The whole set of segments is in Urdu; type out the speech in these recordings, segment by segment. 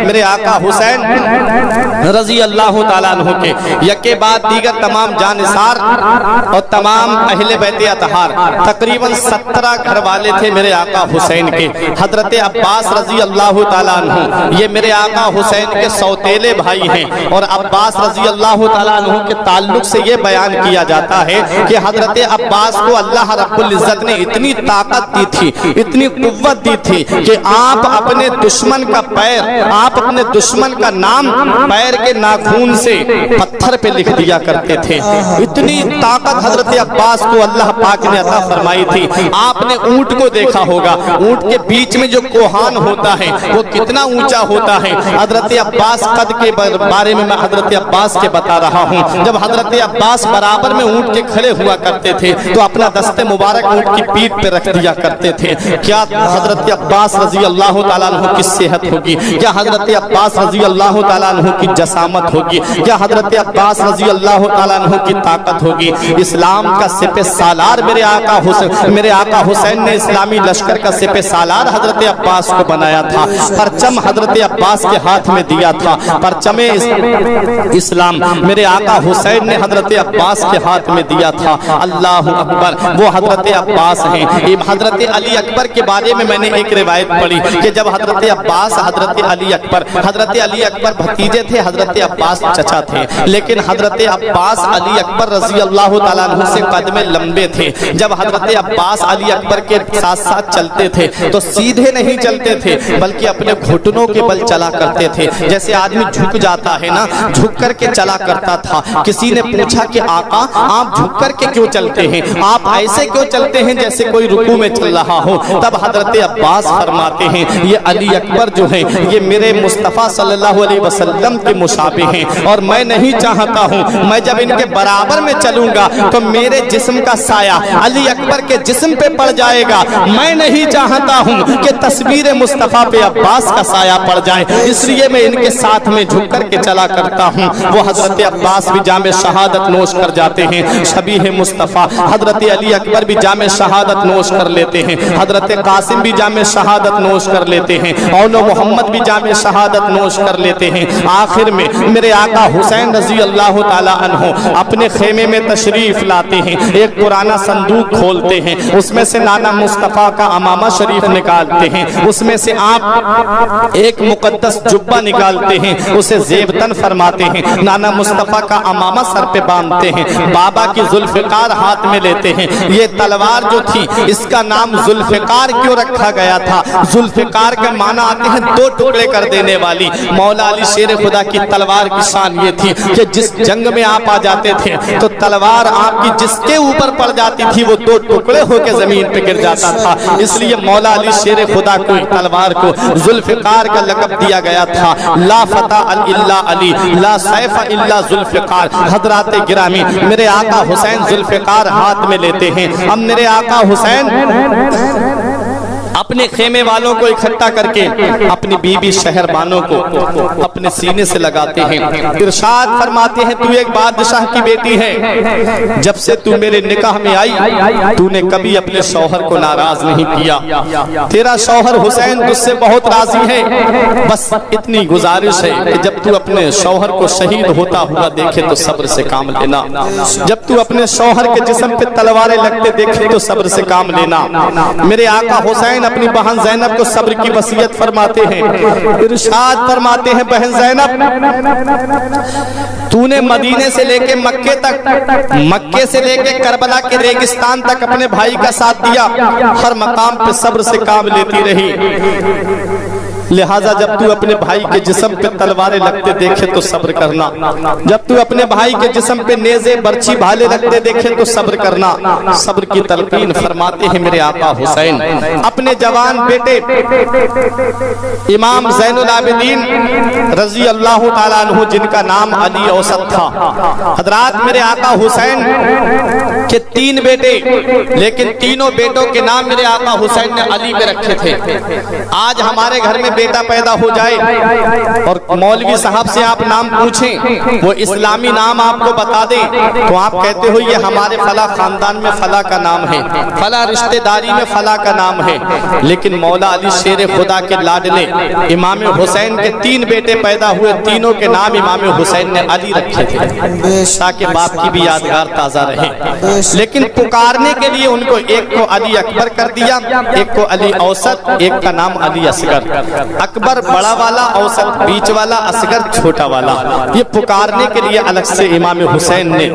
میرے آقا حسین رضی اللہ تعالیٰ عنہ کے، یکے بعد دیگر تمام جانثار اور تمام اہل بیت اطہار، تقریباً 17 گھر والے تھے میرے آقا حسین کے۔ حضرت عباس رضی اللہ تعالیٰ عنہ یہ میرے آقا حسین کے سوتیلے بھائی ہیں، اور عباس رضی اللہ تعالیٰ عنہ کے تعلق سے یہ بیان کیا جاتا ہے کہ حضرت عباس کو اللہ رب العزت نے اتنی طاقت دی تھی، اتنی قوت دی تھی کہ آپ اپنے دشمن کا پیر، آپ اپنے دشمن کا نام پیر کے ناخون سے پتھر پہ لکھ دیا کرتے تھے۔ اتنی طاقت حضرت عباس کو اللہ پاک نے عطا فرمائی تھی۔ آپ نے اونٹ کو دیکھا ہوگا، اونٹ کے بیچ میں جو کوہان ہوتا ہے وہ کتنا اونچا ہوتا ہے۔ حضرت عباس قد کے بارے میں حضرت عباس کے بتا رہا ہوں، جب حضرت عباس برابر میں اونٹ کے کھڑے ہوا کرتے تھے تو اپنا دست مبارک اونٹ کی پیٹھ پہ رکھ دیا کرتے تھے۔ کیا حضرت عباس رضی اللہ تعالیٰ عنہ کی صحت ہوگی، کیا حضرت عباس رضی اللہ تعالیٰ عنہ کی جسامت ہوگی، کیا حضرت عباس رضی اللہ تعالیٰ عنہ کی طاقت ہوگی۔ اسلام کا سپہ سالار میرے آقا حسین نے اسلامی لشکر کا سپہ سالار حضرت عباس کو بنایا تھا۔ پرچم حضرت عباس کے ہاتھ میں دیا تھا، پرچم اسلام میرے آقا حسین نے حضرت عباس کے ہاتھ میں دیا تھا۔ اللہ اکبر، وہ حضرت عباس ہیں۔ حضرت علی اکبر کے بارے میں نے ایک روایت پڑھی کہ جب حضرت عباس حضرت علی اکبر بھتیجے تھے، حضرت عباس چچا تھے، لیکن حضرت عباس علی اکبر رضی اللہ تعالیٰ عنہ سے قد میں لمبے تھے۔ جب حضرت عباس علی اکبر کے ساتھ ساتھ چلتے تھے تو سیدھے نہیں چلتے تھے بلکہ اپنے گھٹنوں کے بل چلا کرتے تھے، جیسے آدمی جھک جاتا ہے نا، جھک کر کے چلا کرتا تھا۔ کسی نے پوچھا کہ آقا آپ جھک کر کے کیوں چلتے ہیں، آپ ایسے کیوں چلتے ہیں جیسے کوئی رکوع میں چل رہا ہو؟ تب حضرت عباس فرماتے ہیں یہ علی اکبر جو ہیں یہ میرے مصطفیٰ صلی اللہ علیہ وسلم کے مشابہ ہیں، اور میں نہیں چاہتا ہوں میں جب ان کے برابر میں چلوں گا تو میرے جسم کا سایہ علی اکبر کے جسم پہ پڑ جائے گا۔ میں نہیں چاہتا ہوں کہ تصویر مصطفیٰ پہ عباس کا سایہ پڑ جائے، اس لیے میں ان کے ساتھ میں جھک کر کے چلا کرتا ہوں۔ وہ حضرت عباس بھی جام شہادت نوش کر جاتے ہیں، شبیہ مصطفیٰ حضرت علی اکبر بھی جام شہادت نوش کر لیتے ہیں، حضرت قاسم بھی جام شہادت نوش کر لیتے ہیں، اولو محمد بھی جام شہادت نوش کر لیتے ہیں۔ آخر میں میرے آقا حسین رضی اللہ تعالیٰ عنہ اپنے خیمے میں تشریف لاتے ہیں، ایک پرانا صندوق کھولتے ہیں، اس میں سے نانا مصطفیٰ کا امامہ شریف نکالتے ہیں، اس میں سے آپ ایک مقدس جبہ نکالتے ہیں، اسے زیبتن فرماتے ہیں، نانا مصطفیٰ کا امامہ سر پہ باندھتے ہیں، بابا کی ذوالفقار ہاتھ میں لیتے ہیں۔ یہ تلوار جو تھی اس کا نام ذوالفقار کیوں رکھا گیا تھا؟ ذوالفقار کا معنی آتے ہیں دو ٹکڑے کر دینے والی۔ مولا علی شیر خدا کی تلوار کی شان یہ تھی کہ جس جنگ میں آپ آ جاتے تھے تو تلوار آپ کی جس کے اوپر پڑ جاتی تھی وہ دو ٹکڑے ہو کے زمین پہ گر جاتا تھا، اس لیے مولا علی شیر خدا کو تلوار کو ذوالفقار کا لقب دیا گیا تھا۔ لا فتح الا علی، لا سیف الا ذوالفقار۔ حضرات گرامی میرے آقا حسین ذوالفقار ہاتھ میں لیتے ہیں۔ اب میرے آقا حسین اپنے خیمے والوں کو اکٹھا کر کے اپنی بیوی شہربانوں کو اپنے سینے سے لگاتے ہیں، ارشاد فرماتے ہیں تو ایک بادشاہ کی بیٹی ہے، جب سے تو میرے نکاح میں آئی تو نے کبھی اپنے شوہر کو ناراض نہیں کیا، تیرا شوہر حسین تجھ سے بہت راضی ہے، بس اتنی گزارش ہے کہ جب تو اپنے شوہر کو شہید ہوتا ہوا دیکھے تو صبر سے کام لینا، جب تو اپنے شوہر کے جسم پہ تلواریں لگتے دیکھے تو صبر سے کام لینا۔ میرے آقا حسین اپنی بہن زینب کو صبر کی وصیت فرماتے ہیں، ارشاد فرماتے ہیں بہن زینب تو نے مدینے سے لے کے مکے تک، مکے سے لے کے کربلا کے ریگستان تک اپنے بھائی کا ساتھ دیا، ہر مقام پہ صبر سے کام لیتی رہی، لہٰذا جب تو اپنے بھائی کے جسم پہ تلواریں لگتے دیکھے تو صبر کرنا، جب تو اپنے بھائی کے جسم پہ نیزے برچھی بھالے لگتے دیکھے تو صبر کرنا۔ صبر کی تلقین فرماتے ہیں میرے آقا حسین اپنے جوان بیٹے امام زین العابدین رضی اللہ تعالیٰ عنہ جن کا نام علی اوسط تھا۔ حضرات میرے آقا حسین کہ 3 بیٹے، لیکن تینوں بیٹوں کے نام میرے آقا حسین نے علی پہ رکھے تھے۔ آج ہمارے گھر میں بیٹا پیدا ہو جائے اور مولوی صاحب سے آپ نام پوچھیں، وہ اسلامی نام آپ کو بتا دیں، تو آپ کہتے ہو یہ ہمارے فلاں خاندان میں فلاں کا نام ہے، فلاں رشتہ داری میں فلاں کا نام ہے۔ لیکن مولا علی شیر خدا کے لاڈلے امام حسین کے 3 بیٹے پیدا ہوئے، تینوں کے نام امام حسین نے علی رکھے تھے تاکہ باپ کی بھی یادگار تازہ رہے۔ لیکن پکارنے کے لیے ان کو ایک کو علی اکبر کر دیا، ایک کو علی اوسط، ایک کا نام علی اصغر۔ اکبر بڑا والا، اوسط بیچ والا، اصغر چھوٹا والا۔ یہ پکارنے کے لیے الگ سے امام حسین نے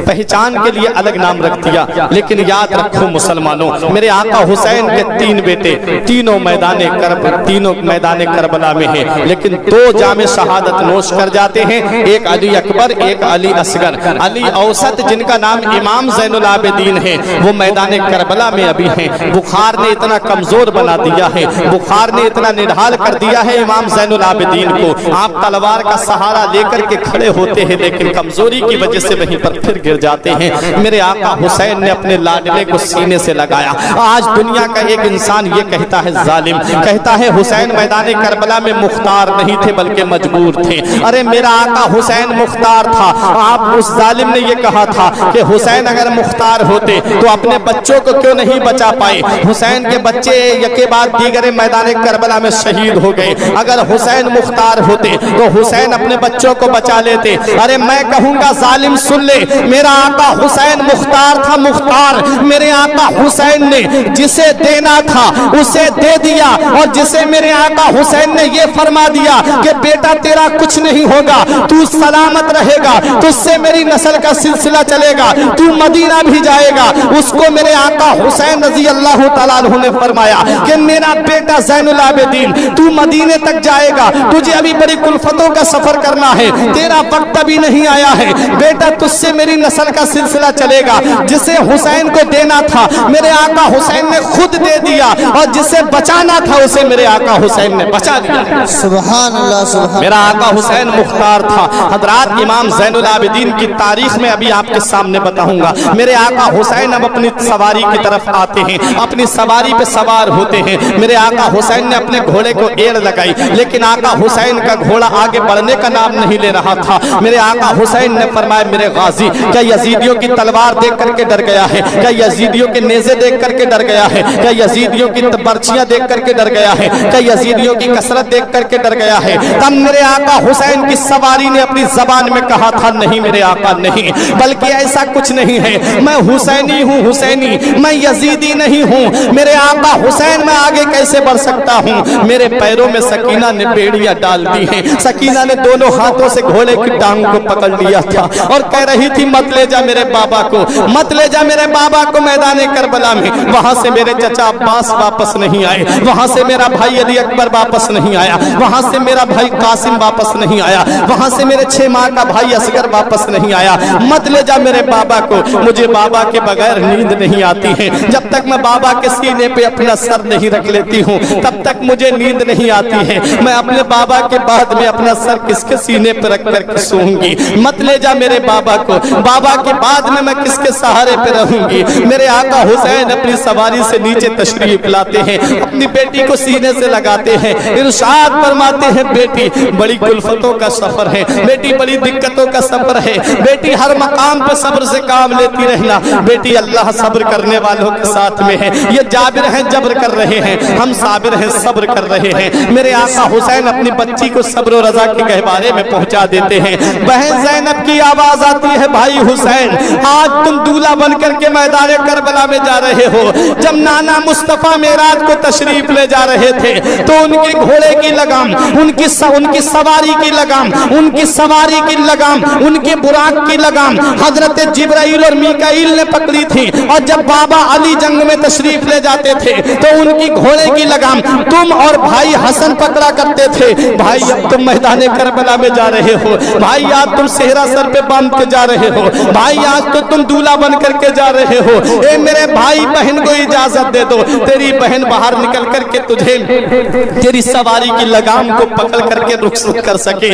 پہچان کے لیے الگ نام رکھ دیا۔ لیکن یاد رکھو مسلمانوں، میرے آقا حسین کے 3 بیٹے تینوں میدان کربلا میں ہیں، لیکن 2 جام شہادت نوش کر جاتے ہیں، ایک علی اکبر، ایک علی اصغر۔ علی اوسط جن کا نام امام زین العابدین ہے وہ میدان کربلا میں ابھی ہیں۔ بخار نے اتنا کمزور بنا دیا ہے، بخار نے اتنا نڈھال کر دیا ہے امام زین العابدین کو، آپ تلوار کا سہارا لے کر کے کھڑے ہوتے ہیں لیکن کمزوری کی وجہ سے وہیں پر پھر گر جاتے ہیں۔ میرے آقا حسین نے اپنے لاڈلے کو سینے سے لگایا۔ آج دنیا کا ایک انسان یہ کہتا ہے ظالم، کہتا ہے حسین میدان کربلا میں مختار نہیں تھے بلکہ مجبور تھے۔ ارے میرا آقا حسین مختار تھا۔ آپ اس ظالم نے یہ کہا تھا کہ حسین اگر مختار ہوتے تو اپنے بچوں کو کیوں نہیں بچا پائے؟ حسین کے بچے یکے بعد دیگر میدان کربلا میں شہید ہو گئے۔ اگر حسین مختار ہوتے تو حسین اپنے بچوں کو بچا لیتے۔ ارے میں کہوں گا ظالم سن لے، میرا آقا حسین مختار تھا، مختار۔ میرے آقا حسین نے جسے دینا تھا اسے دے دیا، اور جسے میرے آقا حسین نے یہ فرما دیا کہ بیٹا تیرا کچھ نہیں ہوگا، تو سلامت رہے گا، تجھ سے میری نسل کا سلسلہ چلے گا، تو مدینہ بھی جائے گا۔ اس کو میرے آقا حسین رضی اللہ تعالیٰ عنہ نے فرمایا کہ میرا بیٹا زین العابدین تو مدینے تک جائے گا، تجھے ابھی بڑی کلفتوں کا سفر کرنا ہے، تیرا وقت ابھی نہیں آیا ہے، بیٹا تجھ سے میری نسل کا سلسلہ چلے گا۔ جسے حسین کو دینا تھا میرے آقا حسین نے خود دے دیا، اور جسے بچانا تھا اسے میرے آقا حسین نے بچا دیا۔ سبحان اللہ، سبحان میرا آقا حسین مختار تھا۔ حضرات امام زین العابدین کی تاریخ میں ابھی آپ کے سامنے بتاؤں گا۔ میرے آقا حسین اب اپنی سواری کی طرف آتے ہیں، اپنی سواری پہ سوار ہوتے ہیں۔ میرے آقا حسین نے اپنے گھوڑے کو ایڑ لگائی، لیکن آقا حسین کا گھوڑا آگے بڑھنے کا نام نہیں لے رہا تھا۔ میرے آقا حسین نے فرمایا میرے غازی کیا یزیدیوں کی تلوار دیکھ کر کے ڈر گیا ہے؟ کیا یزیدیوں کے نیزے دیکھ کر کے ڈر گیا ہے؟ کیا یزیدیوں کی برچیاں دیکھ کر کے ڈر گیا ہے؟ کیا یزیدیوں کی کثرت دیکھ کر کے ڈر گیا ہے؟ تب میرے آقا حسین کی سواری نے اپنی زبان میں کہا تھا نہیں میرے آقا نہیں، بلکہ ایسا کچھ نہیں ہے، میں حسینی ہوں، حسینی، میں یزیدی نہیں ہوں۔ میرے آقا حسین میں آگے کیسے بڑھ سکتا ہوں؟ میرے پیروں میں سکینہ نے بیڑیاں ڈال دی ہیں۔ سکینہ نے دونوں ہاتھوں سے گھوڑے کی ٹانگ کو پکڑ لیا تھا اور کہہ رہی تھی مت لے جا میرے بابا کو، مت لے جا میرے بابا کو میدان کربلا میں۔ وہاں سے میرے چچا عباس واپس نہیں آئے، وہاں سے میرا بھائی علی اکبر واپس نہیں آیا، وہاں سے میرا بھائی قاسم واپس نہیں آیا، وہاں سے میرے 6 ماہ کا بھائی اصغر واپس نہیں آیا۔ مت لے جا میرے بابا کو، مجھے بابا کے بغیر نیند نہیں آتی ہے، جب تک میں بابا کے سینے پہ اپنا سر نہیں رکھ لیتی ہوں تب تک مجھے نیند نہیں آتی ہے۔ میں اپنے بابا کے بعد میں اپنا سر کس کے سینے پہ رکھ کر کے سوؤں گی؟ مت لے جا میرے بابا کو، بابا کے بعد میں کس کے سہارے پہ رہوں گی؟ میرے آقا حسین اپنی سواری سے نیچے تشریف لاتے ہیں، اپنی بیٹی کو سینے سے لگاتے ہیں، ارشاد فرماتے ہیں بیٹی بڑی کلفتوں کا سفر ہے، بیٹی بڑی دقتوں کا سفر ہے، بیٹی ہر مقام پہ صبر سے کام لیتی رہنا، بیٹی اللہ صبر کرنے والوں کے ساتھ میں ہے۔ یہ جابر ہیں جبر کر رہے ہیں، ہم صابر ہیں صبر کر رہے ہیں۔ میرے آقا حسین اپنی بچی کو صبر و رضا کے گہوارے میں پہنچا دیتے ہیں۔ بہن زینب کی آواز آتی ہے بھائی حسین آج تم دولہا بن کر کے میدان کربلا میں جا رہے ہو۔ جب نانا مصطفیٰ معراج کو تشریف لے جا رہے تھے تو ان کے گھوڑے کی لگام، ان کی سواری کی لگام، ان کی سواری کی لگام، ان کی براق کی لگام حضرت جبرائیل اور میکائیل نے پکڑی تھی، اور جب بابا علی جنگ میں تشریف لے جاتے تھے تو ان کی گھوڑے کی لگام تم اور بھائی حسن پکڑا کرتے تھے۔ بھائی اب تم میدان کربلا میں جا رہے ہو، بھائی آج تم صحرا سر پہ باندھ کے جا رہے ہو، بھائی آج تو تم دولہا بن کر کے جا رہے ہو۔ اے میرے بھائی بہن کو اجازت دے دو، تیری بہن باہر نکل کر کے تجھے تیری سواری کی لگام کو پکڑ کر کے رخصت کر سکے۔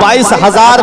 22,000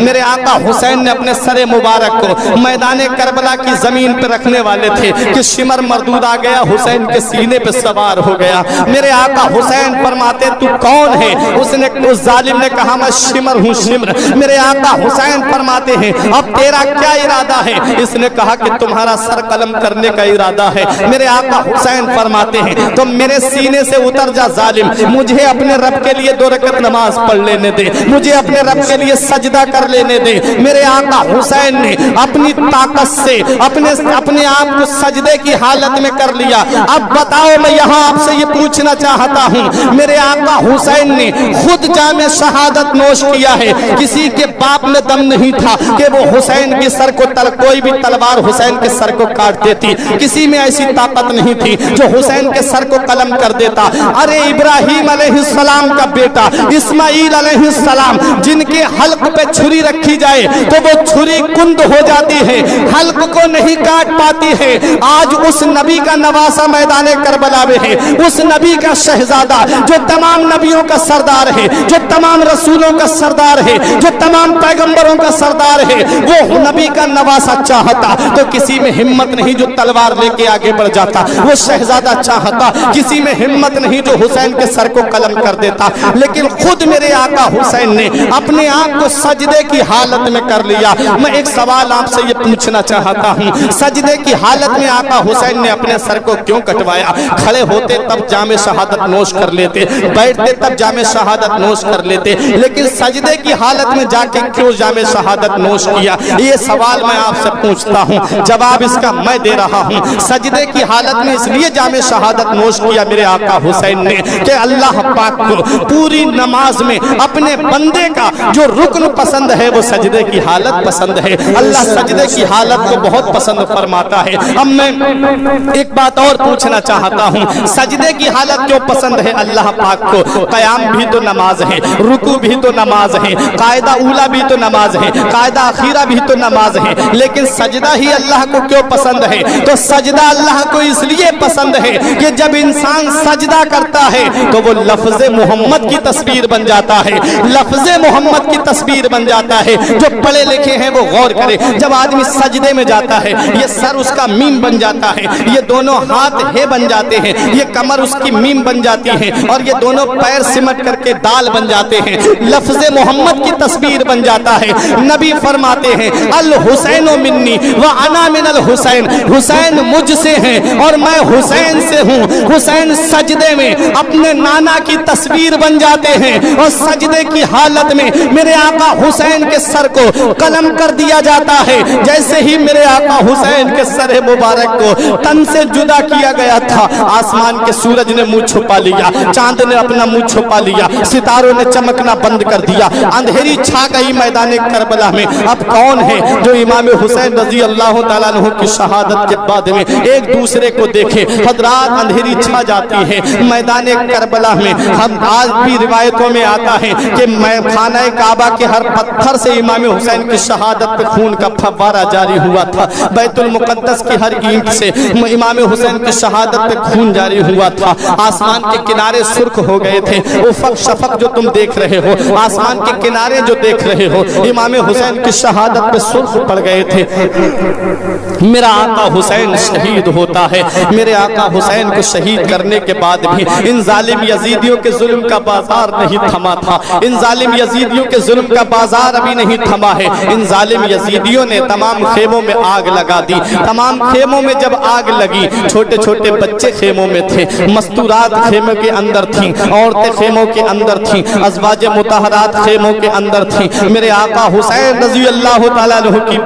میرے آقا حسین نے اپنے سر مبارک کو میدان کربلا کی زمین پہ رکھنے والے تھے کہ شمر مردود آ گیا، حسین کے سینے پہ سوار ہو گیا۔ میرے آقا حسین فرماتے تو کون ہے؟ اس ظالم نے کہا میں شمر ہوں، شمر۔ میرے آقا حسین فرماتے ہیں اب تیرا کیا ارادہ ہے؟ اس نے کہا کہ تمہارا سر قلم کرنے کا ارادہ ہے۔ میرے آقا حسین فرماتے ہیں تو میرے سینے سے اتر جا ظالم، مجھے اپنے رب کے لیے 2 رکعت نماز پڑھ لینے دے، مجھے اپنے رب کے لیے سجدہ کر لینے دے۔ میرے آقا حسین نے اپنی طاقت سے اپنے آپ کو سجدے کی حالت میں کر لیا۔ اب بتاؤ، میں یہاں آپ سے یہ پوچھنا چاہتا ہوں، میرے آقا حسین نے خود جام شہادت نوش کیا ہے، کسی کے باپ میں دم نہیں تھا کہ وہ حسین کے سر کو کوئی بھی تلوار حسین کے سر کو کاٹ دیتی، کسی میں ایسی طاقت نہیں تھی جو حسین کے سر کو قلم کر دیتا۔ ارے ابراہیم علیہ السلام کا بیٹا اسماعیل علیہ السلام، جن کے حلق پہ چھری رکھی جائے تو وہ چھری کند ہو جاتی ہے، حلق کو نہیں کاٹ پاتی ہے۔ آج اس نبی کا نواسہ میدان کربلا میں ہے، اس نبی کا شہزادہ جو تمام نبیوں کا سردار ہے، جو تمام رسولوں کا سردار ہے، جو تمام پیغمبروں کا سردار ہے، وہ نبی کا نواسہ چاہتا تو کسی میں ہمت نہیں جو تلوار لے کے آگے بڑھ جاتا، وہ شہزادہ چاہتا کسی میں ہمت نہیں جو حسین کے سر کو قلم کر دیتا، لیکن خود میرے آقا حسین نے اپنے آپ کو سجدے کی حالت میں کر لیا۔ میں ایک سوال آپ سے یہ پوچھنا چاہتا ہوں، سجدے کی حالت میں آقا حسین نے اپنے سر کو کیوں کٹوایا؟ کھڑے ہوتے تب جام شہادت نوش کر لیتے، بیٹھتے تب جام شہادت نوش کر لیتے، لیکن سجدے کی حالت میں جا کے کیوں جام شہادت نوش کیا؟ یہ سوال میں آپ سے پوچھتا ہوں، جواب اس کا میں دے رہا ہوں۔ سجدے کی حالت میں اس لیے جام شہادت نوش کیا میرے آقا حسین نے کہ اللہ پاک کو پوری نماز میں اپنے بندے کا جو رکن پسند ہے وہ سجدے کی حالت پسند ہے۔ اللہ سجدے کی حالت کو بہت پسند فرماتا ہے۔ اب میں ایک بات اور پوچھنا چاہتا ہوں، سجدے کی حالت کیوں پسند ہے اللہ پاک کو؟ قیام بھی تو نماز ہے، رکوع بھی تو نماز ہے، قاعدہ اولا بھی تو نماز ہے، قاعدہ اخیرہ بھی تو نماز ہے، لیکن سجدہ ہی اللہ کو کیوں پسند ہے؟ تو سجدہ اللہ کو اس لیے پسند ہے کہ جب انسان سجدہ کرتا ہے تو وہ لفظ محمد کی تصویر بن جاتا ہے، لفظ محمد کی تصویر بن جاتا ہے۔ جو پڑھے لکھے ہیں وہ غور کرے، جب آدمی سجدے میں جاتا ہے یہ سر اس کا میم بن جاتا ہے، یہ دونوں ہاتھ ہے بن جاتے ہیں، یہ کمر اس کی میم بن جاتی ہے، اور یہ دونوں پیر سمٹ کر کے دال بن جاتے ہیں، لفظ محمد کی تصویر بن جاتا ہے۔ نبی فرماتے ہیں الحسین منی وانا من الحسین، حسین مجھ سے ہیں اور میں حسین سے ہوں۔ حسین سجدے میں اپنے نانا کی تصویر بن جاتے ہیں اور سجدے کی حالت میں میرے آقا حسین کے سر کو قلم کر دیا جاتا ہے۔ جیسے ہی میرے آقا حسین کے سر مبارک کو تن سے جدا کیا گیا تھا، آسمان کے سورج نے منہ چھپا لیا، چاند نے اپنا منہ چھپا لیا، ستاروں نے چمکنا بند کر دیا، اندھیری چھا گئی میدان کربلا میں۔ اب کون ہے جو امام حسین رضی اللہ تعالیٰ عنہ کی شہادت کے بعد میں ایک دوسرے کو دیکھے؟ حضرات اندھیری چھا جاتی ہے میدان کربلا میں۔ ہم آج بھی روایتوں میں آتا ہے کہ خانہ کعبہ کے ہر پتھر سے امام حسین کی شہادت پہ خون کا فوارہ جاری ہوا تھا، بیت المقدس کی ہر اینٹ سے امام حسین کی شہادت پہ خون جاری ہوا تھا، آسمان کے کنارے سرخ ہو گئے تھے، افق شفق جو تم دیکھ رہے ہو، آسمان کے کنارے جو دیکھ رہے ہو، امام حسین کی شہادت پہ سرخ پڑ گئے تھے۔ میرا آقا حسین شہید ہوتا ہے، میرے آقا حسین کو شہید کرنے کے بعد بھی ان ظالم یزیدیوں کے ظلم کا بازار نہیں تھما تھا، ان ظالم یزیدیوں کے ظلم کا بازار ابھی نہیں تھما ہے۔ ان ظالم یزیدیوں نے تمام خیموں میں آگ لگا دی، تمام خیموں میں جب آگ لگی، چھوٹے چھوٹے بچے خیموں میں تھے، مستورات خیموں کے اندر تھیں، عورتیں خیموں کے اندر تھیں، ازواج مطہرات خیموں کے اندر تھیں۔ میرے آقا حسین رضی اللہ تعالیٰ عنہ کی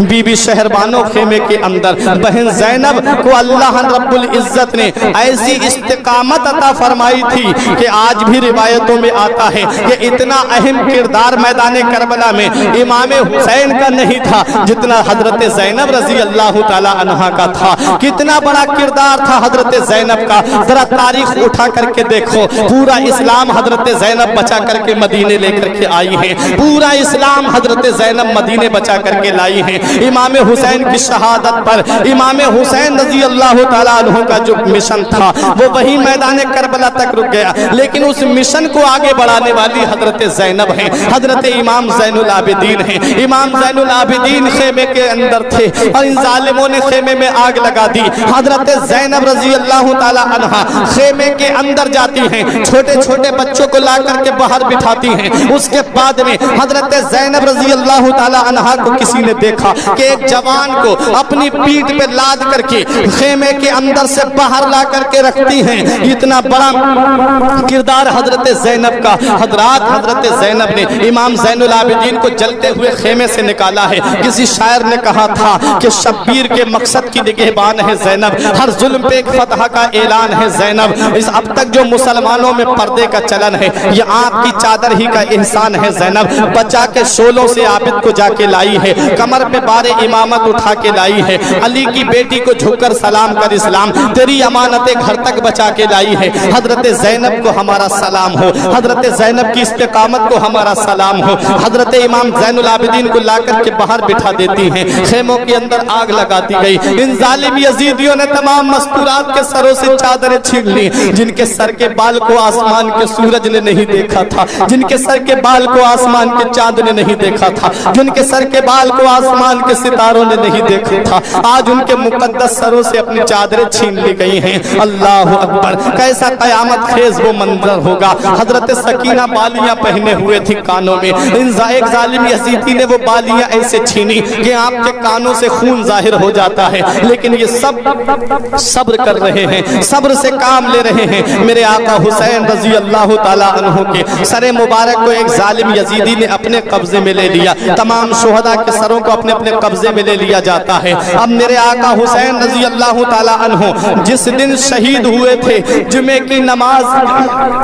بی بی شہربانو خیمے کے اندر، بہن زینب کو اللہ رب العزت نے ایسی استقامت عطا فرمائی تھی کہ آج بھی روایتوں میں آتا ہے کہ اتنا اہم کردار میدان کربلا میں امام حسین کا نہیں تھا جتنا حضرت زینب رضی اللہ تعالی عنہا کا تھا۔ کتنا بڑا کردار تھا حضرت زینب کا، ذرا تاریخ اٹھا کر کے دیکھو، پورا اسلام حضرت زینب بچا کر کے مدینے لے کر کے آئی ہے، پورا اسلام حضرت زینب مدینے بچا کر کے لائی ہے۔ امام حسین کی شہادت پر امام حسین رضی اللہ تعالیٰ عنہ کا جو مشن تھا وہ وہی میدان کربلا تک رک گیا، لیکن اس مشن کو آگے بڑھانے والی حضرت زینب ہیں، حضرت امام امام زین العابدین ہیں. امام زین العابدین خیمے کے اندر تھے اور ان ظالموں نے خیمے میں آگ لگا دی. حضرت زینب رضی اللہ تعالی عنہا خیمے کے اندر جاتی ہیں, چھوٹے چھوٹے بچوں کو لا کر کے باہر بٹھاتی ہیں. اس کے بعد میں حضرت زینب رضی اللہ تعالی عنہا کو کسی نے دیکھا کہ ایک جوان کو اپنی پیٹھ پہ لاد کر کے خیمے کے اندر سے باہر لا کر کے رکھتی ہیں. اتنا بڑا کردار حضرت زینب کا. حضرات حضرت زینب نے امام زین العابدین کو جلتے ہوئے خیمے سے نکالا ہے. کسی شاعر نے کہا تھا کہ شبیر کے مقصد کی نگہبان ہے زینب, ہر ظلم پہ ایک فتح کا اعلان ہے زینب. اس اب تک جو مسلمانوں میں پردے کا چلن ہے یہ آپ کی چادر ہی کا احسان ہے زینب. بچا کے شولوں سے عابد کو جا کے لائی ہے, کمر پہ بار امامت اٹھا کے لائی ہے. علی کی بیٹی کو جھک کر سلام کر اسلام, تیری امانتیں گھر تک بچا کے لائی ہے. حضرت زینب کو ہمارا سلام ہو, حضرت زینب کی استقامت کو ہمارا سلام ہو. حضرت امام زین العابدین کو لا کر کے باہر بٹھا دیتی ہیں, خیموں کے اندر آگ لگاتی گئی. ان ظالم یزیدیوں نے تمام مستورات کے سروں سے چادریں چھین لی. جن کے سر کے بال کو آسمان کے سورج نے نہیں دیکھا تھا, جن کے سر کے بال کو آسمان کے چاند نے نہیں دیکھا تھا, جن کے سر کے بال کو آسمان کے ستاروں نے نہیں دیکھا تھا, آج ان کے مقدس سروں سے اپنی چادریں چھین لی گئی ہیں. اللہ اکبر, کیسا قیامت خیز وہ منظر ہوگا. حضرت سکینہ بالیاں پہنے ہوئے تھی کانوں میں. ایک ظالم یزیدی نے وہ بالیاں ایسے چھینی کہ آپ کے کانوں سے خون ظاہر ہو جاتا ہے, لیکن یہ سب صبر کر رہے ہیں, صبر سے کام لے رہے ہیں. میرے آقا حسین رضی اللہ تعالیٰ عنہ کے سر مبارک کو ایک ظالم یزیدی نے اپنے قبضے میں لے لیا. تمام شہداء کے سروں کو اپنے اپنے قبضے میں لے لیا جاتا ہے. اب میرے آقا حسین رضی اللہ تعالیٰ عنہ جس دن شہید ہوئے تھے, جمعے کی نماز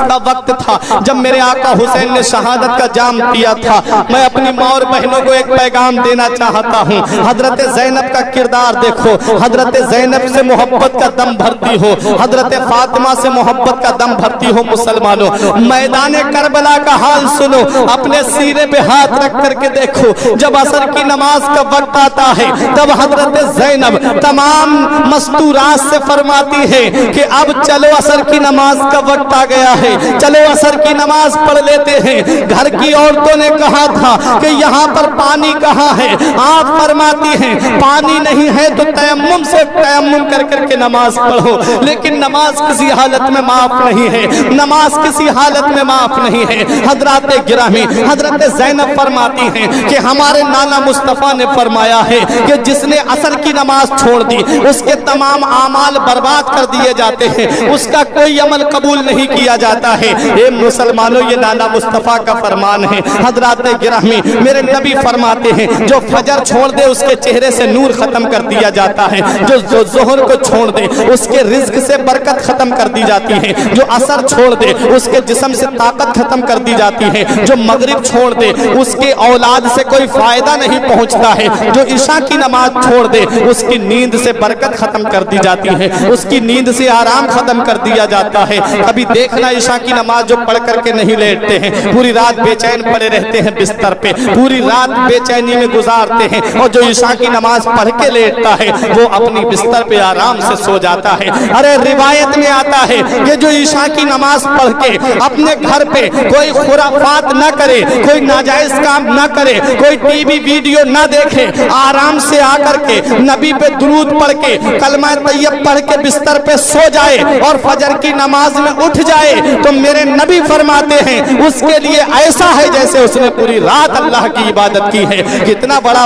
کا وقت تھا, جب میرے آقا حسین نے شہادت کا جام پیا تھا, میں اپنی ماں اور بہنوں کو ایک پیغام دینا چاہتا ہوں. حضرت زینب کا کردار دیکھو, حضرت زینب سے محبت کا دم بھرتی ہو, حضرت فاطمہ سے محبت کا دم بھرتی ہو. مسلمانوں, میدان کربلا کا حال سنو, اپنے سینے پہ ہاتھ رکھ کر کے دیکھو. جب عصر کی نماز کا وقت آتا ہے تب حضرت زینب تمام مستورات سے فرماتی ہے کہ اب چلو عصر کی نماز کا وقت آ گیا ہے, چلو عصر کی نماز پڑھ لیتے ہیں. گھر کی عورتوں نے کہا تھا کہ یہاں پر پانی کہاں ہے, آپ فرماتی ہیں پانی نہیں ہے تو تیمم سے تیمم کر کر کے نماز پڑھو. لیکن نماز کسی حالت میں معاف نہیں ہے, نماز کسی حالت میں معاف نہیں ہے. حضرات گرامی, حضرت زینب فرماتی ہیں کہ ہمارے نانا مصطفیٰ نے فرمایا ہے کہ جس نے عصر کی نماز چھوڑ دی اس کے تمام اعمال برباد کر دیے جاتے ہیں, اس کا کوئی عمل قبول نہیں کیا جاتا ہے. اے مسلمانوں, یہ نانا مصطفیٰ کا فرمان ہے. حضرات گرامی, میرے نبی فرماتے ہیں جو فجر چھوڑ دے اس کے چہرے سے نور ختم کر دیا جاتا ہے, جو ظہر کو چھوڑ دے اس کے رزق سے برکت ختم کر دی جاتی ہے, جو عصر چھوڑ دے اس کے جسم سے طاقت ختم کر دی جاتی ہے, جو مغرب چھوڑ دے اس کے اولاد سے کوئی فائدہ نہیں پہنچتا ہے, جو عشاء کی نماز چھوڑ دے اس کی نیند سے برکت ختم کر دی جاتی ہے, اس کی نیند سے آرام ختم کر دیا جاتا ہے. ابھی دیکھنا عشاء کی نماز جو پڑھ کر کے نہیں لیٹتے ہیں, پوری رات بے چین پڑے رہتے ہیں بستر پہ, پوری رات بے چینی میں گزارتے ہیں, اور جو عشاء کی نماز پڑھ کے لیٹتا ہے وہ اپنی بستر پہ آرام سے سو جاتا ہے. ارے روایت میں آتا ہے کہ جو عشاء کی نماز پڑھ کے اپنے گھر پہ کوئی خرافات نہ کرے, کوئی ناجائز کام نہ کرے, کوئی ٹی وی ویڈیو نہ دیکھے, آرام سے آ کر کے نبی پہ درود پڑھ کے کلمہ طیب پڑھ کے بستر پہ سو جائے اور فجر کی نماز میں اٹھ جائے, تو میرے نبی فرماتے ہیں اس کے لیے ایسا ہے جیسے اس نے پوری رات اللہ کی عبادت کی ہے. کتنا بڑا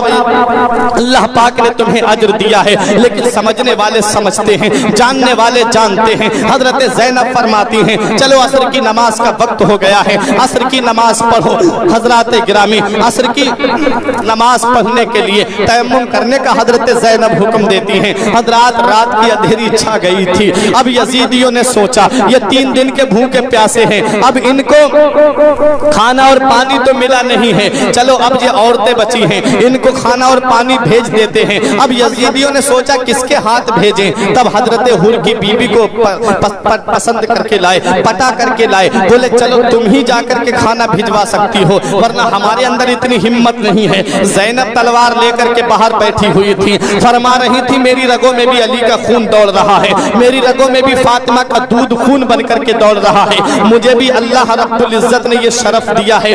اللہ پاک نے تمہیں اجر دیا ہے. لیکن سمجھنے والے سمجھتے ہیں, جاننے والے جانتے ہیں. حضرت زینب فرماتی ہیں چلو عصر کی نماز کا وقت ہو گیا ہے, عصر کی نماز پڑھو. حضرات گرامی, عصر کی نماز پڑھنے کے لیے تیمم کرنے کا حضرت زینب حکم دیتی ہیں. حضرات, رات کی اندھیری چھا گئی تھی. اب یزیدیوں نے سوچا یہ 3 دن کے بھوکے پیاسے ہیں, اب ان کو کھانا اور پانی تو ملا نہیں ہے, چلو اب یہ عورتیں بچی ہیں ان کو کھانا اور پانی بھیج دیتے ہیں. اب یزیدیوں نے سوچا کس کے ہاتھ بھیجیں, تب حضرت حر کی بیوی کو پسند کر کے لائے, پٹا کر کے لائے. بولے چلو تم ہی جا کر کے کھانا بھجوا سکتی ہو, ورنہ ہمارے اندر اتنی ہمت نہیں ہے. زینب تلوار لے کر کے باہر بیٹھی ہوئی تھی, فرما رہی تھی میری رگوں میں بھی علی کا خون دوڑ رہا ہے, میری رگوں میں بھی فاطمہ کا دودھ خون بن کر کے دوڑ رہا ہے. مجھے بھی اللہ رب العزت نے یہ شرف دیا ہے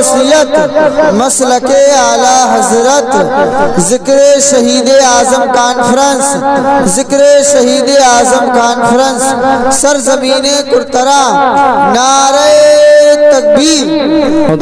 وصیت مسلک اعلی حضرت ذکر شہید اعظم کانفرنس ذکر شہید اعظم کانفرنس سرزمین کرترا نعرہ تکبیر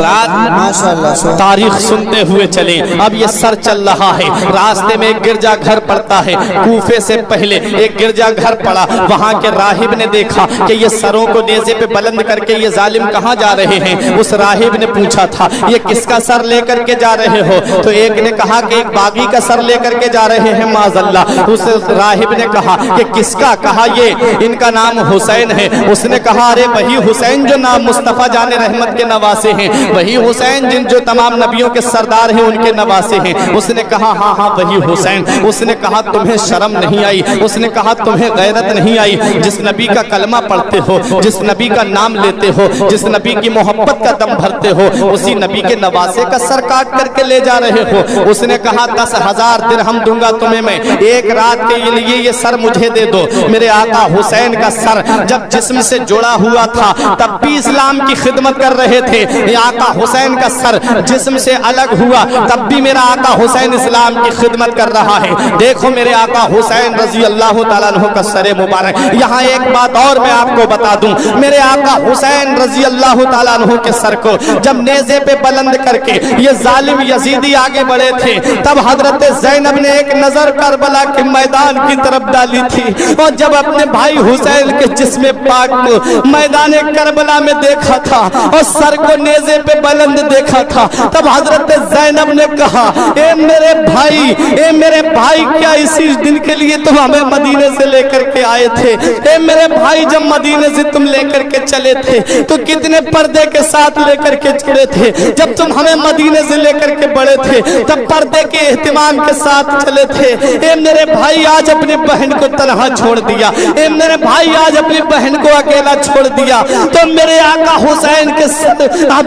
ماشاءاللہ تاریخ سنتے ہوئے چلیں اب یہ سر چل رہا ہے راستے میں ایک گرجا گھر پڑتا ہے کوفے سے پہلے ایک گرجا گھر پڑا وہاں کے راہب نے دیکھا کہ یہ سروں کو نیزے پہ بلند کر کے یہ ظالم کہاں جا رہے ہیں اس راہب نے پوچھا تھا یہ کس کا سر لے کر کے جا رہے ہو تو ایک نے کہا کہ ایک باغی کا سر لے کر کے جا رہے ہیں معاذ اللہ اس راہب نے کہا کہ کس کا کہا یہ ان کا نام حسین ہے اس نے کہا ارے وہی حسین جو نام مصطفیٰ جان رحمت کے نواسے ہیں وہی حسین جن جو تمام نبیوں کے سردار ہیں ان کے نواسے ہیں اس نے کہا ہاں ہاں وہی حسین اس نے کہا تمہیں شرم نہیں آئی اس نے کہا تمہیں غیرت نہیں آئی جس نبی کا کلمہ پڑھتے ہو جس نبی کا نام لیتے ہو جس نبی کی محبت کا دم بھرتے ہو اسی نبی کے نواسے کا سر کاٹ کر کے لے جا رہے ہو اس نے کہا 10,000 درہم دوں گا تمہیں میں ایک رات کے لیے یہ سر مجھے دے دو میرے آقا حسین کا سر جب جسم سے جڑا ہوا تھا تب بھی اسلام کی خدمت کر رہے تھے آقا حسین کا سر جسم سے الگ ہوا تب بھی میرا آقا حسین اسلام کی خدمت کر رہا ہے دیکھو میرے آقا حسین رضی اللہ تعالیٰ عنہ کا سر مبارک یہاں ایک بات اور میں آپ کو بتا دوں میرے آقا حسین رضی اللہ تعالیٰ عنہ کے سر کو جب نیزے پہ بلند کر کے یہ ظالم یزیدی آگے بڑھے تھے تب حضرت زینب نے ایک نظر کربلا کے میدان کی طرف ڈالی تھی اور جب اپنے بھائی حسین کے جسم پاک کو میدان کربلا میں دیکھا تھا اور سر کو نیزے پہ بلند دیکھا تھا تب حضرت زینب نے کہا اے میرے بھائی کیا اسی دن کے لیے تم ہمیں مدینے سے لے کر کے آئے تھے اے میرے بھائی جب مدینے سے تم لے کر کے چلے تھے تو کتنے پردے کے ساتھ لے کر کے چلے تھے جب تم ہمیں مدینے سے لے کر کے بڑے تھے تب پردے کے اہتمام کے ساتھ چلے تھے اے میرے بھائی آج اپنی بہن کو تنہا چھوڑ دیا اے میرے بھائی آج اپنی بہن کو اکیلا چھوڑ دیا تو میرے آقا حسین کے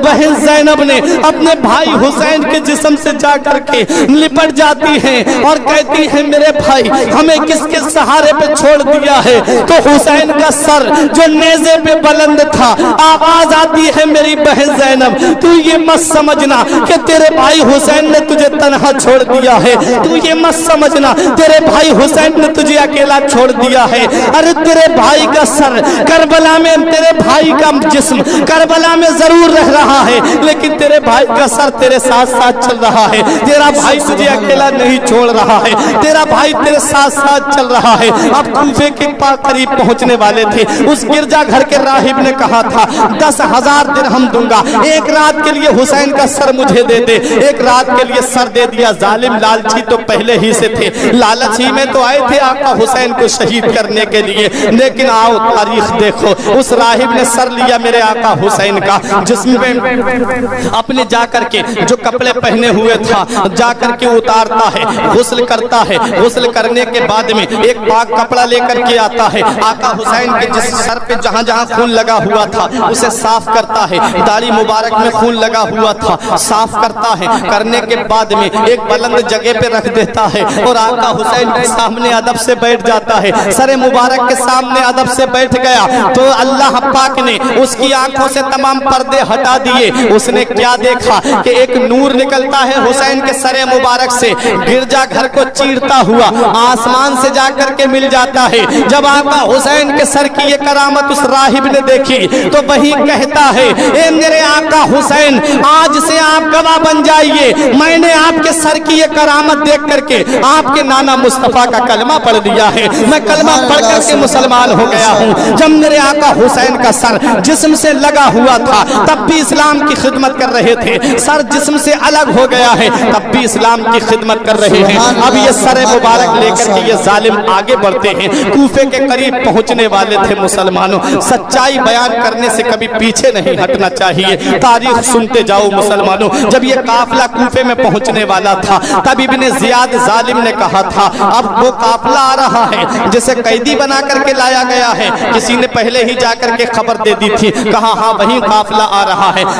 بہن زینب نے اپنے بھائی حسین کے جسم سے جا کر کے لپٹ جاتی ہیں اور کہتی ہیں میرے بھائی ہمیں کس کے سہارے پہ چھوڑ دیا ہے تو حسین کا سر جو نیزے پہ بلند تھا آواز آتی ہے میری بہن زینب تو یہ مت سمجھنا کہ تیرے بھائی حسین نے تجھے تنہا چھوڑ دیا ہے تو یہ مت سمجھنا تیرے بھائی حسین نے تجھے اکیلا چھوڑ دیا ہے ارے تیرے بھائی کا سر کربلا میں تیرے بھائی کا جسم کربلا میں ضرور رہ رہا ہے لیکن تیرے بھائی کا سر تیرے ساتھ ساتھ چل رہا ہے تیرا بھائی تجھے اکیلا نہیں چھوڑ رہا ہے تیرا بھائی تیرے ساتھ ساتھ چل رہا ہے اب کوفے کے قریب پہنچنے والے تھے اس گرجا گھر کے راہب نے کہا تھا 10,000 درہم دوں گا ایک رات کے لیے حسین کا سر مجھے دے دے ایک رات کے لیے سر دے دیا ظالم لالچی تو پہلے ہی سے تھے لالچ ہی میں تو آئے تھے آقا حسین کو شہید کرنے کے لیے لیکن آؤ تاریخ دیکھو اس راہب نے سر لیا میرے آقا حسین کا جسم میں اپنے جا کر کے جو کپڑے پہنے ہوئے تھا جا کر کے اتارتا ہے غسل کرتا ہے غسل کرنے کے بعد میں ایک پاک کپڑا لے کر کے آتا ہے آقا حسین کے جس سر پہ جہاں جہاں خون لگا ہوا تھا اسے صاف کرتا ہے داڑھی مبارک میں خون لگا ہوا تھا صاف کرتا ہے کرنے کے بعد میں ایک بلند جگہ پہ رکھ دیتا ہے اور آقا حسین کے سامنے ادب سے بیٹھ جاتا ہے سر مبارک کے سامنے ادب سے بیٹھ گیا تو اللہ پاک نے اس کی آنکھوں سے تمام پردے ہٹا دیے اس نے کیا دیکھا کہ ایک نور نکلتا ہے حسین کے سر مبارک سے گرجا گھر کو چیرتا ہوا آسمان سے جا کر کے مل جاتا ہے جب آقا حسین کے سر کی یہ کرامت اس راہب نے دیکھی تو وہی کہتا ہے اے میرے آقا حسین آج سے آپ گواہ بن جائیے میں نے آپ کے سر کی یہ کرامت دیکھ کر کے آپ کے نانا مصطفیٰ کا کلمہ پڑھ دیا ہے میں کلمہ پڑھ کر کے مسلمان ہو گیا ہوں جب میرے آقا حسین کا سر جسم سے لگا ہوا تھا تب بھی اسلام کی خدمت کر رہے تھے سر جسم سے الگ ہو گیا ہے تب بھی اسلام کی خدمت کر رہے ہیں اب یہ سر مبارک لے کر کے یہ ظالم آگے بڑھتے ہیں کوفے کے قریب پہنچنے والے تھے مسلمانوں سچائی بیان کرنے سے کبھی پیچھے نہیں ہٹنا چاہیے تاریخ سنتے جاؤ مسلمانوں جب یہ قافلہ کوفے میں پہنچنے والا تھا تب ابن زیاد ظالم نے کہا تھا اب وہ قافلہ آ رہا ہے جسے قیدی بنا کر کے لایا گیا ہے کسی نے پہلے ہی جا کر کے خبر دے دی تھی کہا ہاں وہی قافلہ آ رہا ہے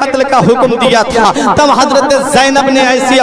قتل کا حکم دیا تھا، تب حضرت زینب نے ایسی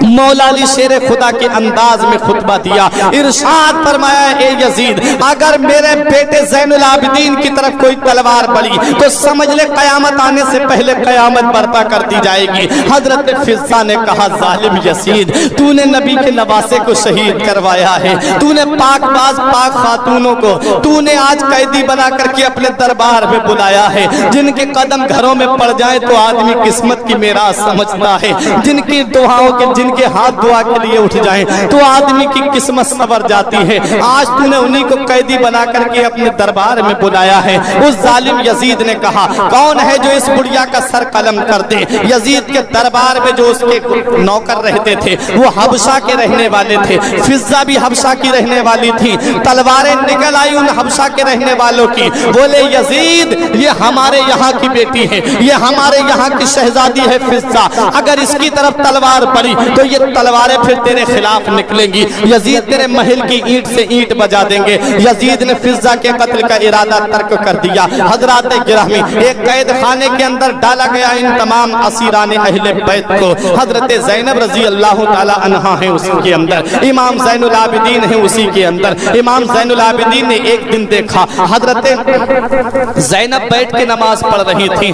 مولا علی شیر خدا کے انداز میں خطبہ دیا، ارشاد فرمایا اے یزید اگر میرے بیٹے زین العابدین کی طرف کوئی تلوار پڑی تو سمجھ لے قیامت آنے سے پہلے قیامت برپا کر دی جائے گی۔ حضرت فضہ نے کہا ظالم یزید تو نے نبی کے نواسے کو شہید کروایا ہے، تو نے پاک باز پاک خاتونوں کو تو نے آج قیدی بنا کر کے اپنے دربار میں بلایا ہے، جن کے قدم گھروں میں پڑ جائیں تو آدمی قسمت کی میراث سمجھتا ہے، جن کی دعاؤں کے جن کے ہاتھ دعا کے لیے اٹھ جائیں تو آدمی کی قسمت سنور جاتی ہے، آج تو نے انہی کو قیدی بنا کر کے اپنے دربار میں بلایا ہے۔ اس ظالم یزید نے کہا کون ہے جو اس بڑھیا کا سر قلم کر دے؟ یزید کے دربار میں جو اس کے نوکر رہتے تھے وہ حبشہ کے رہنے والے تھے، فضہ بھی حبشہ کی رہنے والی تھی، تلواریں نکل آئی ان حبشہ کے رہنے والوں کی، بولے یزید یہ ہمارے یہاں کی بیٹی ہے، یہ ہمارے یہاں کی شہزادی ہے فضہ، اگر اس کی طرف تلوار پڑی تو یہ تلواریں پھر تیرے خلاف نکلیں گی، یزید تیرے محل کی اینٹ سے اینٹ بجا دیں گے۔ یزید نے فضہ کے قتل کا ارادہ ترک کر دیا۔ حضرات گرامی ایک قید خانے کے اندر ڈالا گیا ان تمام اسیران اہل بیت کو، حضرت زینب رضی اللہ تعالی عنہا ہیں اس کے اندر، امام زین العابدین ہیں اسی کے اندر۔ امام زین العابدین نے ایک دن دیکھا حضرت زینب بیٹھ کے نماز پڑھ رہی تھی،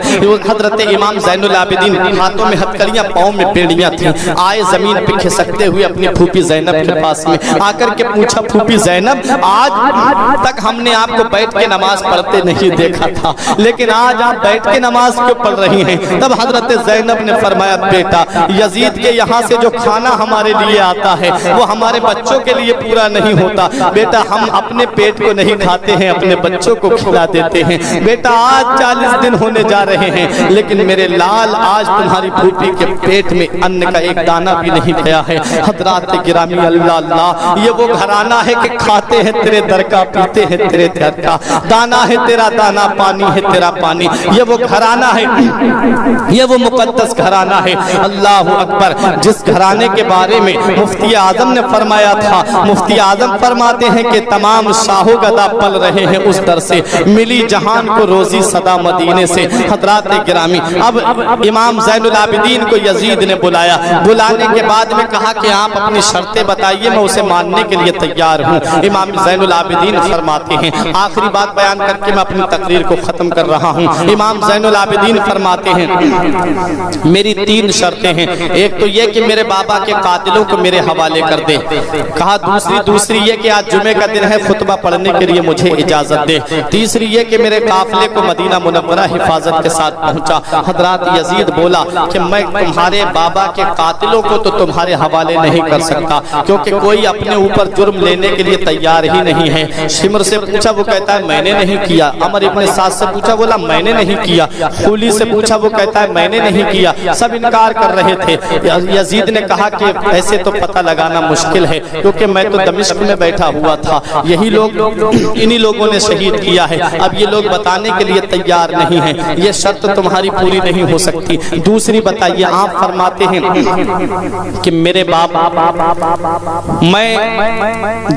حضرت امام زین العابدین ہاتھوں میں ہتھکڑیاں پاؤں میں بیڑیاں تھیں، آئے زمین پہ کھسکتے ہوئے اپنی پھوپھی زینب کے پاس میں آ کر کے پوچھا پھوپھی زینب آج تک ہم نے آپ کو بیٹھ کے نماز پڑھتے نہیں دیکھا تھا لیکن آج آپ بیٹھ کے نماز کیوں پڑھ رہی ہیں؟ تب حضرت زینب نے فرمایا بیٹا یزید کے یہاں سے جو کھانا ہمارے لیے آتا ہے وہ ہمارے بچوں کے لیے پورا نہیں ہوتا، بیٹا ہم اپنے پیٹ کو نہیں کھاتے ہیں اپنے بچوں کو کھلا دیتے ہیں، بیٹا آج 40 دن ہونے جا رہے ہیں لیکن میرے لال آج تمہاری پھوپھی کے پیٹ میں ان کا ایک دانہ بھی نہیں گیا ہے۔ حضرات گرامی اللہ اللہ یہ وہ گھرانہ ہے کہ کھاتے ہیں تیرے در کا، پیتے ہیں تیرے در کا، دانا ہے تیرا دانا، پانی ہے تیرا پانی، یہ وہ گھرانہ ہے، یہ وہ مقدس گھرانہ ہے۔ اللہ اکبر، جس گھرانے کے بارے میں مفتی اعظم نے فرمایا تھا، مفتی اعظم فرماتے ہیں کہ تمام شاہو گدا پل رہے ہیں اس در سے، ملی جہان کو روزی صدا مدینے سے۔ حضرات گرامی اب امام زین العابدین کو یزید نے بلایا، بلانے کے بعد میں کہا کہ آپ اپنی شرطیں بتائیے میں اسے ماننے کے لیے تیار ہوں۔ امام زین العابدین فرماتے ہیں، آخری بات بیان کر کے میں اپنی تقریر کو ختم کر رہا ہوں، امام زین العابدین فرماتے ہیں میری 3 شرطیں ہیں، ایک تو یہ کہ میرے بابا کے قاتلوں کو میرے حوالے کر دے، کہا دوسری یہ کہ آج جمعہ کا دن ہے خطبہ پڑھنے کے لیے مجھے اجازت دے، تیسری یہ کہ میرے قافلے کو مدینہ منورہ حفاظت کے ساتھ پہنچا۔ حضرات یزید بولا کہ میں تمہارے بابا کے قاتلوں کو تو تمہارے حوالے نہیں کر سکتا کیونکہ کوئی اپنے اوپر جرم لینے کے لیے تیار ہی نہیں ہے۔ شمر سے پوچھا وہ کہتا ہے میں نے نہیں کیا، عمر ابن سعد سے پوچھا بولا میں نے نہیں کیا، خولی سے پوچھا وہ کہتا ہے میں نے نہیں کیا، سب انکار کر رہے تھے۔ یزید نے کہا کہ ایسے تو پتہ لگانا مشکل ہے کیونکہ میں تو دمشق میں بیٹھا ہوا تھا، یہی لوگ انہی لوگوں نے شہید کیا ہے، اب یہ لوگ بتانے کے لیے تیار نہیں ہیں، یہ شرط تمہاری پوری نہیں ہو سکتی۔ دوسری بتائیے، آپ فرماتے ہیں کہ میرے باپ میں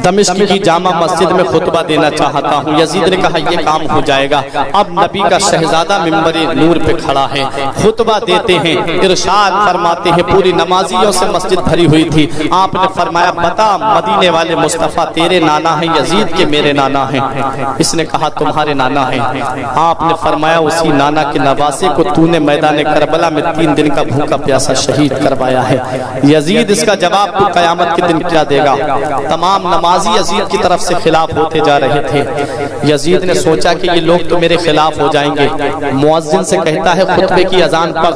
دمشق کی جامع مسجد میں خطبہ دینا چاہتا ہوں۔ یزید نے کہا یہ کام ہو جائے گا، اب نبی کا شہزادہ منبر نور پہ کھڑا ہے، خطبہ دیتے ہیں، ارشاد فرماتے ہیں پوری نمازیوں سے مسجد بھری ہوئی تھی، آپ نے فرمایا بتا مدینے والے مصطفیٰ تیرے نانا ہیں یزید کے میرے نانا ہیں؟ اس نے کہا تمہارے نانا ہیں۔ آپ نے فرمایا اسی نانا کے نواسے کو تو نے میدان کربلا میں 3 دن کا بھوکا پیاسا شہید کروایا ہے۔ یزید اس کا جواب تو قیامت کے دن کیا دے گا؟ تمام نمازی یزید کی طرف سے خلاف ہوتے جا رہے تھے۔ یزید نے سوچا کہ یہ لوگ تو میرے خلاف ہو جائیں گے، مؤذن سے کہتا ہے خطبے کی اذان پڑھ،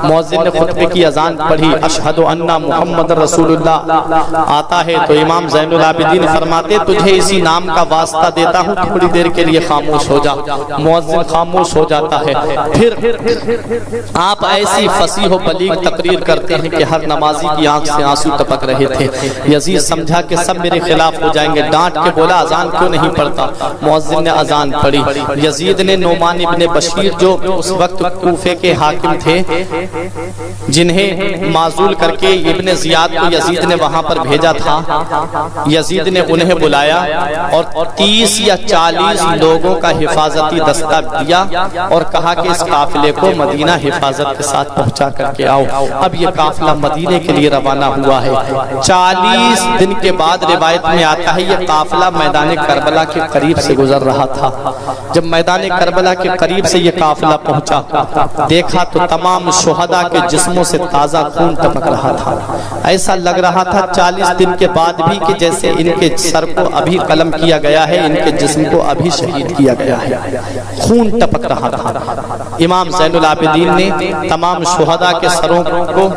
مؤذن نے خطبے کی اذان پڑھی، اشہد ان محمد رسول اللہ آتا ہے تو امام زین العابدین فرماتے تجھے اسی نام کا واسطہ دیتا ہوں تھوڑی دیر کے لیے خاموش ہو جا۔ مؤذن خاموش ہو جاتا ہے، پھر آپ ایسی فصیح و بلیغ تقریر کرتے ہیں کہ ہر نمازی کی آنکھ سے آنسو ٹپک رہے تھے۔ یزید سمجھا کہ سب میرے خلاف ہو جائیں گے، ڈانٹ کے بولا اذان کیوں نہیں پڑھتا؟ مؤذن نے اذان پڑھی۔ یزید نے نعمان ابن بشیر جو اس وقت کوفے کے حاکم تھے جنہیں معزول کر کے ابن زیاد کو یزید نے وہاں پر بھیجا تھا، یزید نے انہیں بلایا اور 30 یا 40 لوگوں کا حفاظتی دستہ دیا اور کہا کہ اس قافلے قافلے کو مدینہ حفاظت کے ساتھ پہنچا کر کے آؤ۔ اب یہ قافلہ مدینے کے لیے روانہ ہوا ہے۔ 40 دن کے بعد روایت میں آتا ہے یہ قافلہ میدان کربلا کے قریب سے گزر رہا تھا۔ جب میدان کربلا کے قریب سے یہ قافلہ پہنچا، دیکھا تو تمام شہداء کے جسموں سے تازہ خون ٹپک رہا تھا۔ ایسا لگ رہا تھا 40 دن کے بعد بھی کہ جیسے ان کے سر کو ابھی قلم کیا گیا ہے، ان کے جسم کو ابھی شہید کیا گیا ہے، خون ٹپک رہا تھا۔ امام زین العابدین نے تمام شہداء کے سروں کو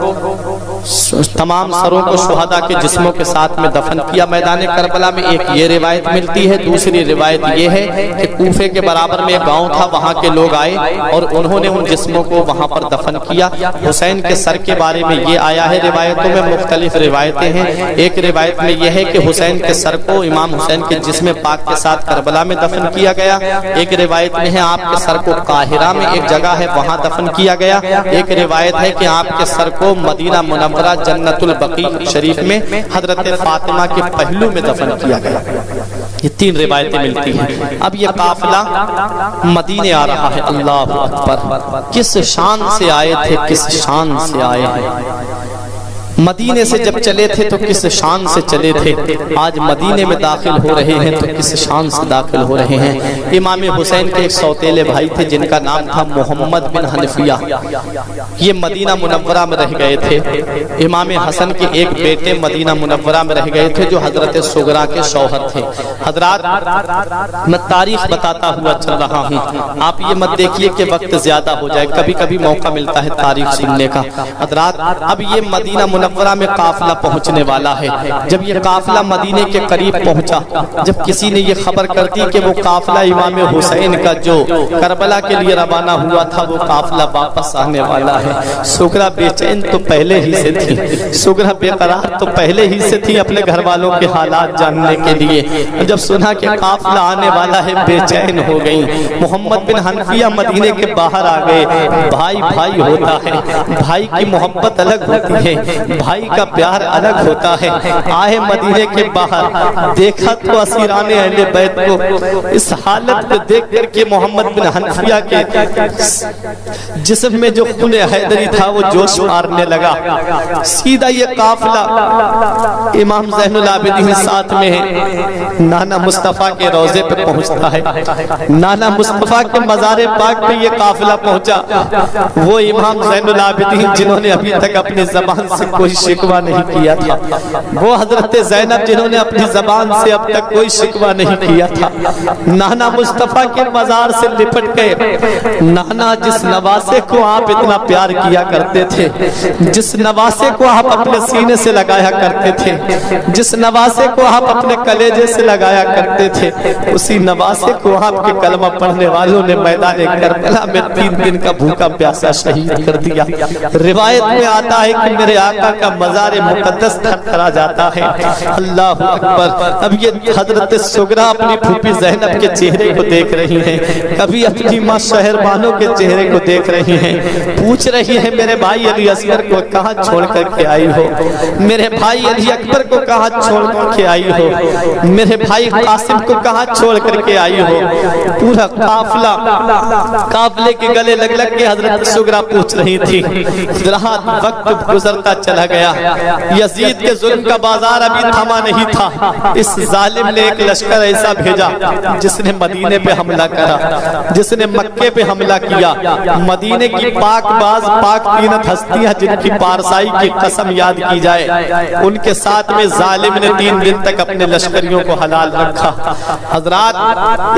شہداء کے جسموں کے ساتھ میں دفن کیا میدان کربلا میں۔ ایک یہ روایت ملتی ہے، دوسری روایت یہ ہے کہ کوفے کے برابر میں ایک گاؤں تھا، وہاں کے لوگ آئے اور انہوں نے ان جسموں کو وہاں پر دفن کیا۔ حسین کے سر کے بارے میں یہ آیا ہے، روایتوں میں مختلف روایتیں ہیں۔ ایک روایت میں یہ ہے کہ حسین کے سر کو امام حسین کے جسم پاک کے ساتھ کربلا میں دفن کیا گیا۔ ایک روایت میں ہے آپ کے سر کو قاہرہ میں ایک جگہ ہے وہاں دفن کیا گیا۔ ایک روایت ہے کہ آپ کے سر کو مدینہ منورہ جنت البقیع شریف میں حضرت فاطمہ کے پہلو میں دفن کیا گیا۔ یہ 3 روایتیں ملتی ہیں۔ اب یہ قافلہ مدینے آ رہا ہے، اللہ اکبر، کس شان سے آئے تھے، کس شان سے آئے ہیں۔ مدینے سے جب چلے تھے تو کس شان سے چلے تھے، آج مدینے میں داخل ہو رہے ہیں تو کس شان سے داخل ہو رہے ہیں۔ امام حسین کے ایک سوتیلے بھائی تھے جن کا نام تھا محمد بن حنفیہ، یہ مدینہ منورہ میں رہ گئے تھے۔ امام حسن کے ایک بیٹے مدینہ منورہ میں رہ گئے تھے جو حضرت سغرا کے شوہر تھے۔ حضرات میں تاریخ بتاتا ہوا چل رہا ہوں، آپ یہ مت دیکھیے کہ وقت زیادہ ہو جائے، کبھی کبھی موقع ملتا ہے تاریخ سننے کا۔ حضرات اب یہ مدینہ منورہ میں قافلہ پہنچنے والا ہے۔ جب یہ قافلہ مدینے کے قریب پہنچا، جب کسی نے یہ خبر کر دی کہ وہ قافلہ امام حسین کا جو کربلا کے لیے روانہ ہوا تھا وہ قافلہ واپس آنے والا ہے، سغرا بے چین تو پہلے ہی سے تھی، سغرا بے قرار تو پہلے ہی سے تھی اپنے گھر والوں کے حالات جاننے کے لیے۔ جب سنا کہ قافلہ آنے والا ہے بے چین ہو گئی۔ محمد بن حنفیہ مدینے کے باہر آ گئے۔ بھائی بھائی ہوتا ہے، بھائی کی محبت الگ ہوتی ہے، بھائی کا پیار الگ ہوتا ہے۔ آئے مدینے کے باہر، دیکھا تو اسیران اہل بیت کو اس حالت کو دیکھ کر کے محمد بن حنفیہ کے جسم میں جو خون حیدری تھا وہ جوش مارنے لگا۔ سیدھا یہ قافلہ امام زین العابدین ساتھ میں ہے، نانا مصطفیٰ کے روضے پہ پہنچتا ہے۔ نانا مصطفیٰ کے مزار پاک پہ یہ قافلہ پہنچا۔ وہ امام زین العابدین جنہوں نے ابھی تک اپنی زبان سے کوئی شکوہ نہیں کیا تھا، وہ حضرت زینب جنہوں نے اپنی زبان سے اب تک کوئی شکوہ نہیں کیا تھا، نانا مصطفیٰ کے مزار سے لپٹ گئے۔ نانا جس نواسے کو آپ اتنا پیار کیا کرتے تھے، جس نواسے کو آپ اپنے سینے سے لگایا کرتے تھے، جس نواسے کو آپ اپنے کلیجے سے لگایا کرتے تھے، اسی نواسے کو آپ کے کلمہ پڑھنے والوں نے میدان کربلا میں 3 دن کا بھوکا پیاسا شہید کر دیا۔ روایت میں آتا ہے کہ میرے آقا کا مزار مقدس تھرتھرا جاتا ہے۔ اللہ اکبر۔ اب یہ حضرت سغرا اپنی پھوپھی زینب کے چہرے کو دیکھ رہی ہیں، کبھی اپنی ماں شہربانوں کے چہرے کو دیکھ رہی ہیں، پوچھ رہی ہے میرے بھائی علی اصغر کو کہاں چھوڑ کر کے آئی ہو، میرے بھائی علی اکبر کو کہاں چھوڑ کر کے آئی ہو، میرے بھائی قاسم کو کہاں چھوڑ کر کے آئی ہو۔ پورا قافلے کے گلے لگ لگ کے حضرت سغرا پوچھ رہی تھی۔ وقت گزرتا چلا گیا، یزید کے ظلم کا بازار ابھی تھما نہیں تھا۔ اس ظالم نے ایک لشکر ایسا بھیجا جس نے مدینے پہ حملہ کرا، جس نے مکے پہ حملہ کیا۔ مدینے کی پاک باز پاک تینت ہستیاں جن کی پارسائی کی قسم یاد کی جائے، ان کے ساتھ میں ظالم نے 3 دن تک اپنے لشکریوں کو حلال رکھا۔ حضرات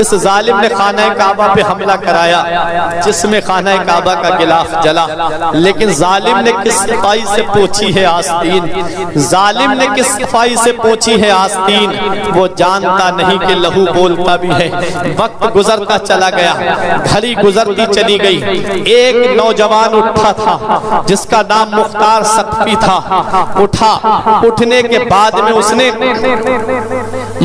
اس ظالم نے خانہ کعبہ پہ حملہ کرایا جس میں خانہ کعبہ کا غلاف جلا، لیکن ظالم نے کس صفائی سے پوچھی ہے آستین، ظالم نے کس صفائی سے پوچھی ہے آستین، وہ جانتا نہیں کہ لہو بولتا بھی ہے۔ وقت گزرتا چلا گیا، گھڑی گزرتی چلی گئی۔ ایک نوجوان اٹھا تھا جس کا نام مختار سقفی تھا، اٹھا، اٹھنے کے بعد میں اس نے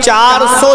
400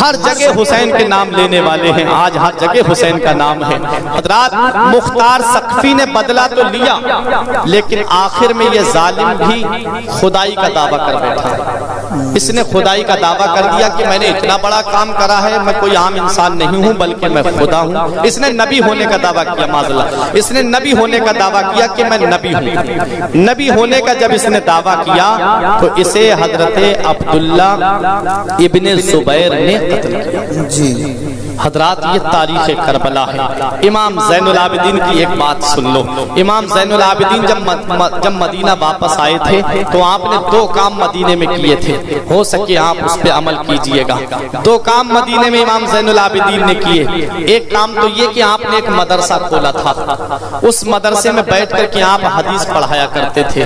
ہر جگہ حسین کے نام لینے والے ہیں، آج ہر جگہ حسین کا نام ہے۔ حضرات مختار سقفی نے بدلہ تو لیا، لیکن آخر میں یہ ظالم بھی خدائی کا دعویٰ کر بیٹھا۔ اس نے خدائی کا دعویٰ کر دیا کہ میں نے اتنا بڑا کام کرا ہے، میں کوئی عام انسان نہیں ہوں بلکہ میں خدا ہوں۔ اس نے نبی ہونے کا دعویٰ کیا، معاذ اللہ، اس نے نبی ہونے کا دعویٰ کیا کہ میں نبی ہوں۔ نبی ہونے کا جب اس نے دعویٰ کیا تو اسے حضرت عبداللہ ابن زبیر نے قتل کیا۔ جی حضرات یہ تاریخ کربلا ہے۔ امام زین العابدین کی ایک بات سن لو، امام زین العابدین جب مدینہ واپس آئے تھے تو آپ نے 2 کام مدینے میں کیے تھے، ہو سکے آپ اس پہ عمل کیجئے گا۔ 2 کام مدینے میں امام زین العابدین نے کیے۔ ایک کام تو یہ کہ آپ نے ایک مدرسہ کھولا تھا، اس مدرسے میں بیٹھ کر کے آپ حدیث پڑھایا کرتے تھے،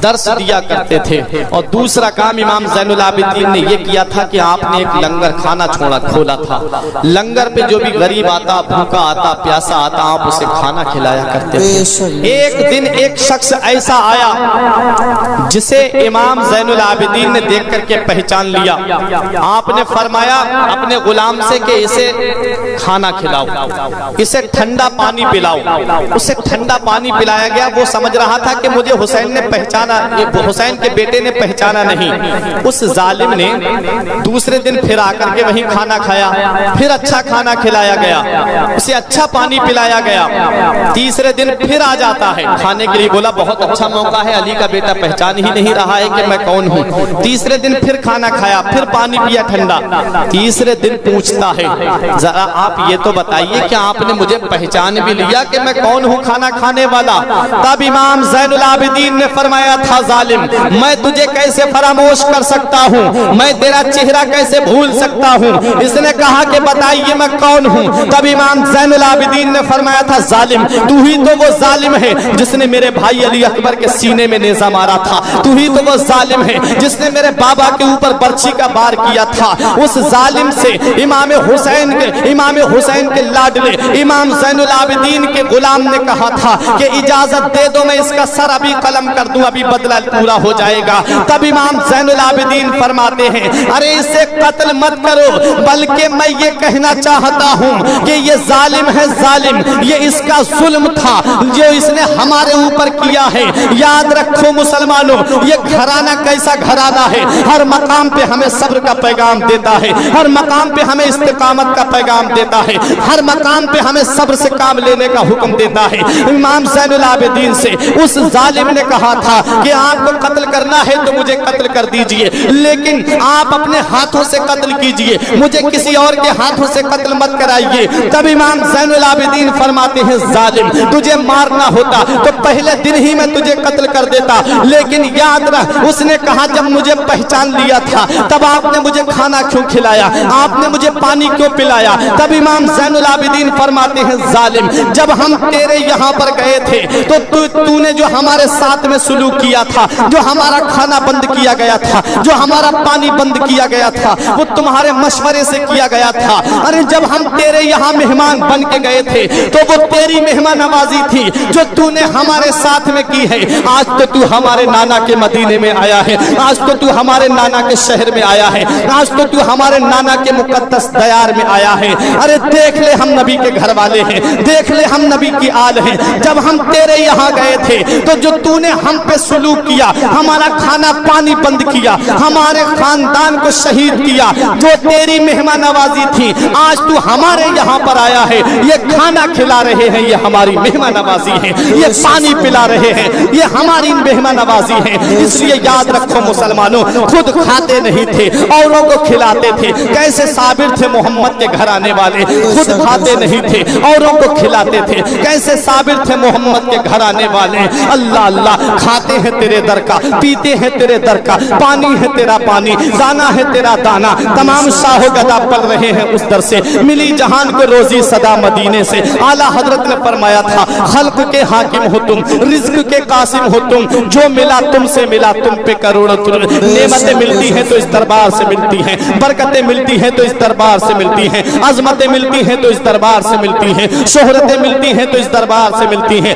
درس دیا کرتے تھے۔ اور دوسرا کام امام زین العابدین نے یہ کیا تھا کہ آپ نے ایک لنگر خانہ کھولا تھا۔ لنگر پہ جو بھی غریب آتا، بھوکا آتا، پیاسا آتا، آپ اسے کھانا کھلایا کرتے تھے۔ ایک دن ایک شخص ایسا آیا جسے امام زین العابدین نے دیکھ کر کے پہچان لیا۔ آپ نے فرمایا اپنے غلام سے کہ اسے کھانا کھلاؤ، اسے ٹھنڈا پانی پلاؤ۔ اسے ٹھنڈا پانی پلایا گیا۔ وہ سمجھ رہا تھا کہ مجھے حسین نے پہچانا، حسین کے بیٹے نے پہچانا نہیں۔ اس ظالم نے دوسرے دن پھر آ کر کے وہیں کھانا کھایا، پھر اچھا کھانا کھلایا گیا، اسے اچھا پانی پلایا گیا۔ تیسرے دن پھر آ جاتا ہے کھانے کے لیے، بولا بہت اچھا موقع ہے، علی کا بیٹا پہچان ہی نہیں رہا ہے کہ میں کون ہوں۔ تیسرے دن پھر کھانا کھایا، پھر پانی پیا ٹھنڈا۔ تیسرے دن پوچھتا ہے ذرا آپ یہ تو بتائیے کہ آپ نے مجھے پہچان بھی لیا کہ میں کون ہوں کھانا کھانے والا؟ تب امام زین العابدین نے فرمایا تھا ظالم، میں تجھے کیسے فراموش کر سکتا ہوں، میں تیرا چہرہ کیسے بھول سکتا ہوں؟ اس نے کہا کہ بتائیے میں کون ہوں؟ تب امام زین العابدین نے فرمایا تھا ظالم، تو ہی تو وہ ظالم ہے جس نے میرے بھائی علی اکبر کے سینے میں نیزہ مارا تھا، تو ہی تو وہ ظالم ہے جس نے میرے بابا کے اوپر برچھی کا بار کیا تھا۔ اس ظالم سے امام حسین کے لاڈلے امام زین العابدین کے غلام نے کہا تھا کہ اجازت دے دو میں اس کا سر ابھی قلم کر دوں، ابھی بدلہ پورا ہو جائے گا۔ تب امام زین العابدین فرماتے ہیں ارے اسے قتل مت کرو، بلکہ میں یہ کہنا چاہتا ہوں کہ یہ ظالم ہے، ظالم یہ اس کا ظلم تھا جو اس نے ہمارے اوپر کیا ہے۔ یاد رکھو مسلمانوں، یہ گھرانہ کیسا گھرانہ ہے، ہر مقام پہ ہمیں صبر کا پیغام دیتا ہے، ہر مقام پہ ہمیں استقامت کا پیغام دیتا ہے، ہر مقام پہ ہمیں صبر سے کام لینے کا حکم دیتا ہے۔ امام زین العابدین سے اس ظالم نے کہا تھا کہ آپ کو قتل کرنا ہے تو مجھے قتل کر دیجئے، لیکن آپ اپنے ہاتھوں سے قتل کیجئے، مجھے کسی اور کے ہاتھوں سے قتل مت کرائیے۔ تب امام زین العابدین فرماتے ہیں ظالم تجھے مارنا ہوتا تو پہلے دن ہی میں تجھے قتل کر دیتا، لیکن یاد رکھ اس نے کہا جب مجھے پہچان لیا تھا تب آپ نے مجھے کھانا کیوں کھلایا، آپ نے مجھے پانی کیوں پلایا؟ تب امام زین العابدین فرماتے ہیں ظالم جب ہم تیرے یہاں پر گئے تھے تو تو نے جو ہمارے ساتھ میں سلوک کیا تھا، جو ہمارا کھانا بند کیا گیا تھا، جو ہمارا پانی بند کیا گیا تھا، وہ تمہارے مشورے سے کیا گیا تھا۔ ارے جب ہم تیرے یہاں مہمان بن کے گئے تھے تو وہ تیری مہمان نوازی تھی جو تو نے ہمارے ساتھ میں کی ہے۔ آج تو تو ہمارے نانا کے مدینے میں آیا ہے، آج تو تو ہمارے نانا کے شہر میں آیا ہے، آج تو تو ہمارے نانا کے مقدس دیار میں آیا ہے۔ ارے دیکھ لے ہم نبی کے گھر والے ہیں، دیکھ لے ہم نبی کی آل ہیں۔ جب ہم تیرے یہاں گئے تھے تو جو تو نے ہم پہ سلوک کیا، ہمارا کھانا پانی بند کیا، ہمارے خاندان کو شہید کیا، جو تیری مہمان نوازی تھی، آج تو ہمارے یہاں پر آیا ہے، یہ کھانا کھلا رہے ہیں، یہ ہماری مہمان نوازی ہے، یہ پانی پلا رہے ہیں، یہ ہماری مہمان نوازی ہے۔ اس لیے یاد رکھو مسلمانوں، خود کھاتے نہیں تھے، اوروں کو کھلاتے تھے۔ کیسے صابر تھے محمد کے گھر آنے والے، خود کھاتے نہیں تھے، اوروں کو کھلاتے تھے۔ کیسے صابر تھے محمد کے گھر آنے والے، اللہ اللہ کھاتے ہیں تیرے در کا، پیتے ہیں تیرے در کا، پانی ہے تیرا پانی، دانا ہے تیرا دانا۔ تمام شاہ و گدا پل رہے ہیں اس در سے، ملی جہان کو روزی صدا مدینے سے۔ اعلیٰ حضرت نے فرمایا تھا خلق کے حاکم ہو تم، رزق کے قاسم ہو تم، جو ملا تم سے ملا تم پہ کروڑوں نعمتیں ملتی ہیں تو اس دربار سے ملتی ہیں، برکتیں ملتی ہیں تو اس دربار سے ملتی ہیں، عظمتیں ملتی ہیں تو اس دربار سے ملتی ہیں، شہرتیں ملتی ہیں تو اس دربار سے ملتی ہیں۔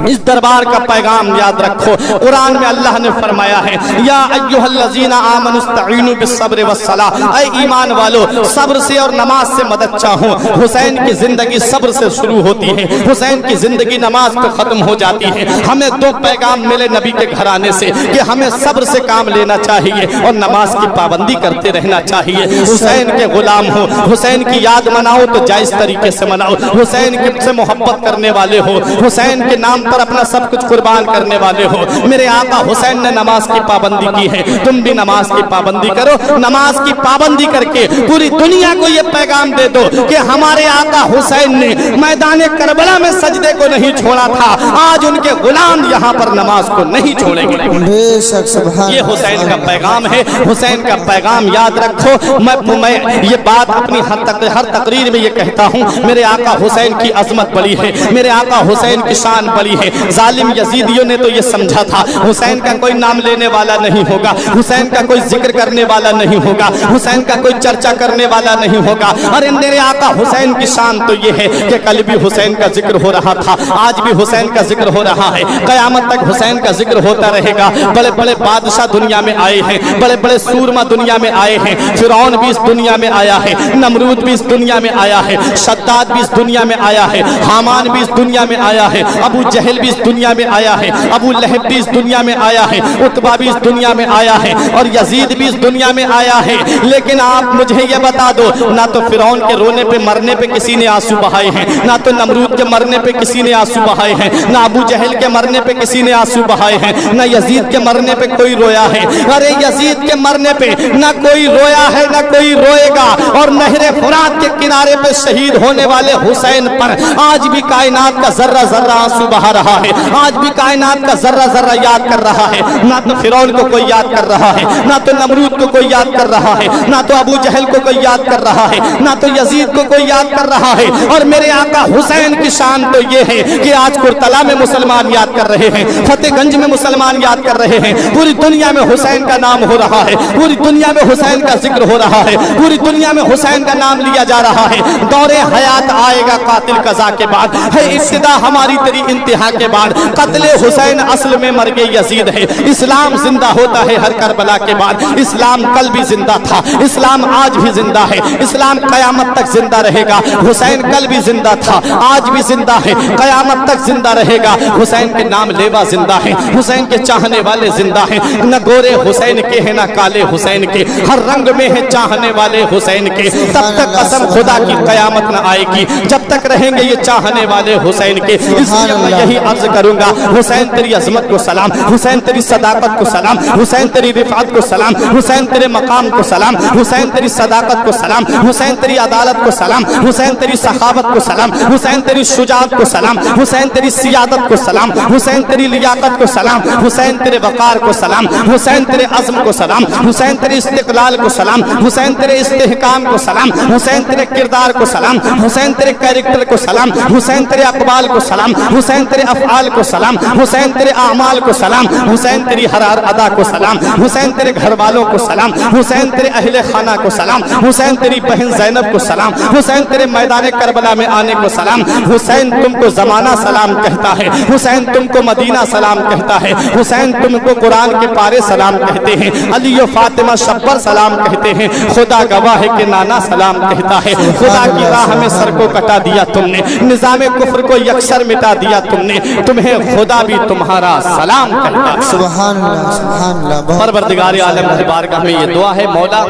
اس دربار کا پیغام یاد رکھو، قرآن میں اللہ نے فرمایا ہے یا ایھا الذین آمنوا استعینوا بالصبر والصلاۃ، اے ایمان ایمان والو صبر سے اور نماز سے مدد چاہوں. حسین کی زندگی صبر سے شروع ہوتی ہے, حسین کی زندگی نماز پہ ختم ہو جاتی ہے. ہمیں دو پیغام ملے نبی کے گھرانے سے کہ ہمیں صبر سے کام لینا چاہیے اور نماز کی پابندی کرتے رہنا چاہیے. حسین کے غلام ہو, حسین کی یاد مناؤ تو جائز طریقے سے مناؤ. حسین سے محبت کرنے والے ہو, حسین کے نام پر اپنا سب کچھ قربان کرنے والے ہو. میرے آقا حسین نے نماز کی پابندی کی ہے, تم بھی نماز کی پابندی کرو. نماز کی پابندی کر کے پوری دنیا کو یہ پیغام دے دو کہ ہمارے آقا حسین نے میدان کربلا میں سجدے کو نہیں چھوڑا تھا, آج ان کے غلام یہاں پر نماز کو نہیں چھوڑیں گے. بے شک سبحان یہ حسین کا پیغام ہے. حسین کا پیغام یاد رکھو. میں یہ بات اپنی ہر تقریر میں یہ کہتا ہوں, میرے آقا حسین کی عظمت بڑی ہے, میرے آقا حسین کی شان بڑی ہے. ظالم یزیدیوں نے تو یہ سمجھا تھا حسین کا کوئی نام لینے والا نہیں ہوگا, حسین کا کوئی ذکر کرنے والا نہیں ہوگا, حسین کا کوئی چرچا کرنے والا نہیں ہوگا. ارے میرے آقا حسین کی شان تو یہ ہے کہ کل بھی حسین کا ذکر ہو رہا تھا, آج بھی حسین کا ذکر ہو رہا ہے, قیامت تک حسین کا ذکر ہوتا رہے گا. بڑے بڑے بادشاہ دنیا میں آئے ہیں, بڑے بڑے سورما دنیا میں آئے ہیں. فرعون بھی اس دنیا میں آیا ہے, نمرود بھی اس دنیا میں آیا ہے, شداد بھی اس دنیا میں آیا ہے, حامان بھی اس دنیا میں آیا ہے, ابو جہل بھی اس دنیا میں آیا ہے, ابو لہب بھی اس دنیا میں آیا ہے, عتبہ بھی اس دنیا میں آیا ہے, اور یزید بھی اس دنیا میں آیا ہے. لیکن آپ مجھے یہ بتا دو, نہ تو فرعون کے رونے پہ مرنے پہ کسی نے آنسو بہائے ہیں, نہ تو نمرود کے مرنے پہ کسی نے آنسو بہائے ہیں, نہ ابو جہل کے مرنے پہ کسی نے آنسو بہائے ہیں, نہ یزید کے مرنے پہ کوئی رویا ہے. ارے یزید کے مرنے پہ نہ کوئی رویا ہے نہ کوئی روئے گا, اور نہر فرات کے کنارے پہ شہید ہونے والے حسین پر آج بھی کائنات کا ذرہ ذرہ آنسو بہا رہا ہے, آج بھی کائنات کا ذرہ ذرہ یاد کر رہا ہے. نہ تو فرعون کو کوئی یاد کر رہا ہے, نہ تو نمرود کو کوئی یاد کر رہا ہے, نہ تو ابو جہل کو کوئی یاد کر رہا ہے, نہ تو یزید کو کوئی یاد کر رہا ہے. اور میرے آقا حسین کی شان تو یہ ہے کہ آج کرتلا میں مسلمان یاد کر رہے ہیں, فتح گنج میں مسلمان یاد کر رہے ہیں, پوری دنیا میں حسین کا نام ہو رہا ہے, پوری دنیا میں حسین کا ذکر ہو رہا ہے, پوری دنیا میں حسین کا نام لیا جا رہا ہے. دور حیات آئے گا قاتل قضا کے بعد, ہے ابتدا ہماری تیری انتہا کے بعد. قتل حسین اصل میں مرگ یزید ہے. اسلام زندہ ہوتا ہے ہر کربلا کے بعد. اسلام کل بھی زندہ تھا, اسلام آج بھی زندہ ہے, اسلام قیامت تک زندہ رہے گا. حسین کل بھی زندہ تھا, آج بھی زندہ ہے, قیامت تک زندہ رہے گا. حسین کے نام لیوا زندہ ہے, حسین کے چاہنے والے زندہ ہیں. نہ گورے حسین کے ہیں نہ کالے حسین کے, ہر رنگ میں ہے چاہنے والے حسین کے. تب تک قسم خدا کی قیامت نہ آئے گی جب تک رہیں گے یہ چاہنے والے حسین کے. اس لیے میں یہی عرض کروں گا, حسین تیری عظمت کو سلام, حسین تیری صداقت کو سلام, حسین تیری رفعت کو سلام, حسین تیرے مقام کو سلام, حسین تیری صداقت کو سلام, حسین تیری عدالت کو سلام, حسین تیری سخاوت کو سلام, حسین تیری شجاعت کو سلام, حسین تیری سیادت کو سلام, حسین تیری لیاقت کو سلام, حسین تیرے وقار کو سلام, حسین تیرے عزم کو سلام, حسین تیرے استقلال کو سلام, حسین تیرے استحکام کو سلام, حسین تیرے کردار کو سلام, حسین تیرے کیریکٹر کو سلام, حسین تیرے اقوال کو سلام, حسین تیرے افعال کو سلام, حسین تیرے اعمال کو سلام, حسین تیری ہر ادا کو سلام, حسین تیرے گھر والوں کو سلام, حسین تیرے اہل خانہ کو سلام, حسین تیری بہن زینب کو سلام, حسین تیرے میدان کربلا میں آنے کو سلام. حسین تم کو زمانہ سلام کہتا ہے, حسین تم کو مدینہ سلام کہتا ہے, حسین تم کو قرآن کے پارے سلام کہتے ہیں, علی و فاطمہ شبر سلام کہتے ہیں, خدا گواہ ہے کہ نانا سلام کہتا ہے. خدا کی راہ میں سر کو کٹا دیا تم نے, نظام کفر کو یکسر مٹا دیا تم نے, تمہیں خدا بھی تمہارا سلام کہتا ہے. سبحان اللہ سبحان اللہ. پروردگار عالم کی بارگاہ میں یہ دعا ہے, مولا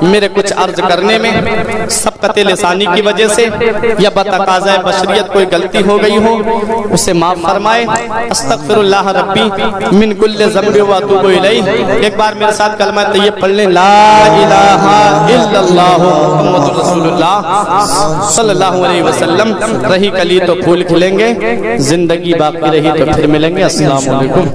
میرے کچھ عرض کرنے میں سبقت لسانی کی وجہ سے یا بتقاضۂ بشریت کوئی غلطی ہو گئی ہو اسے معاف فرمائے. استغفر اللہ ربی من کل ذنب و اتوب الیہ. ایک بار میرے ساتھ کلمہ طیب پڑھ لیں, لا الہ الا اللہ محمد رسول اللہ صلی اللہ علیہ وسلم. رہی کلی تو پھول کھلیں گے, زندگی باقی رہی تو پھر ملیں گے. السلام علیکم.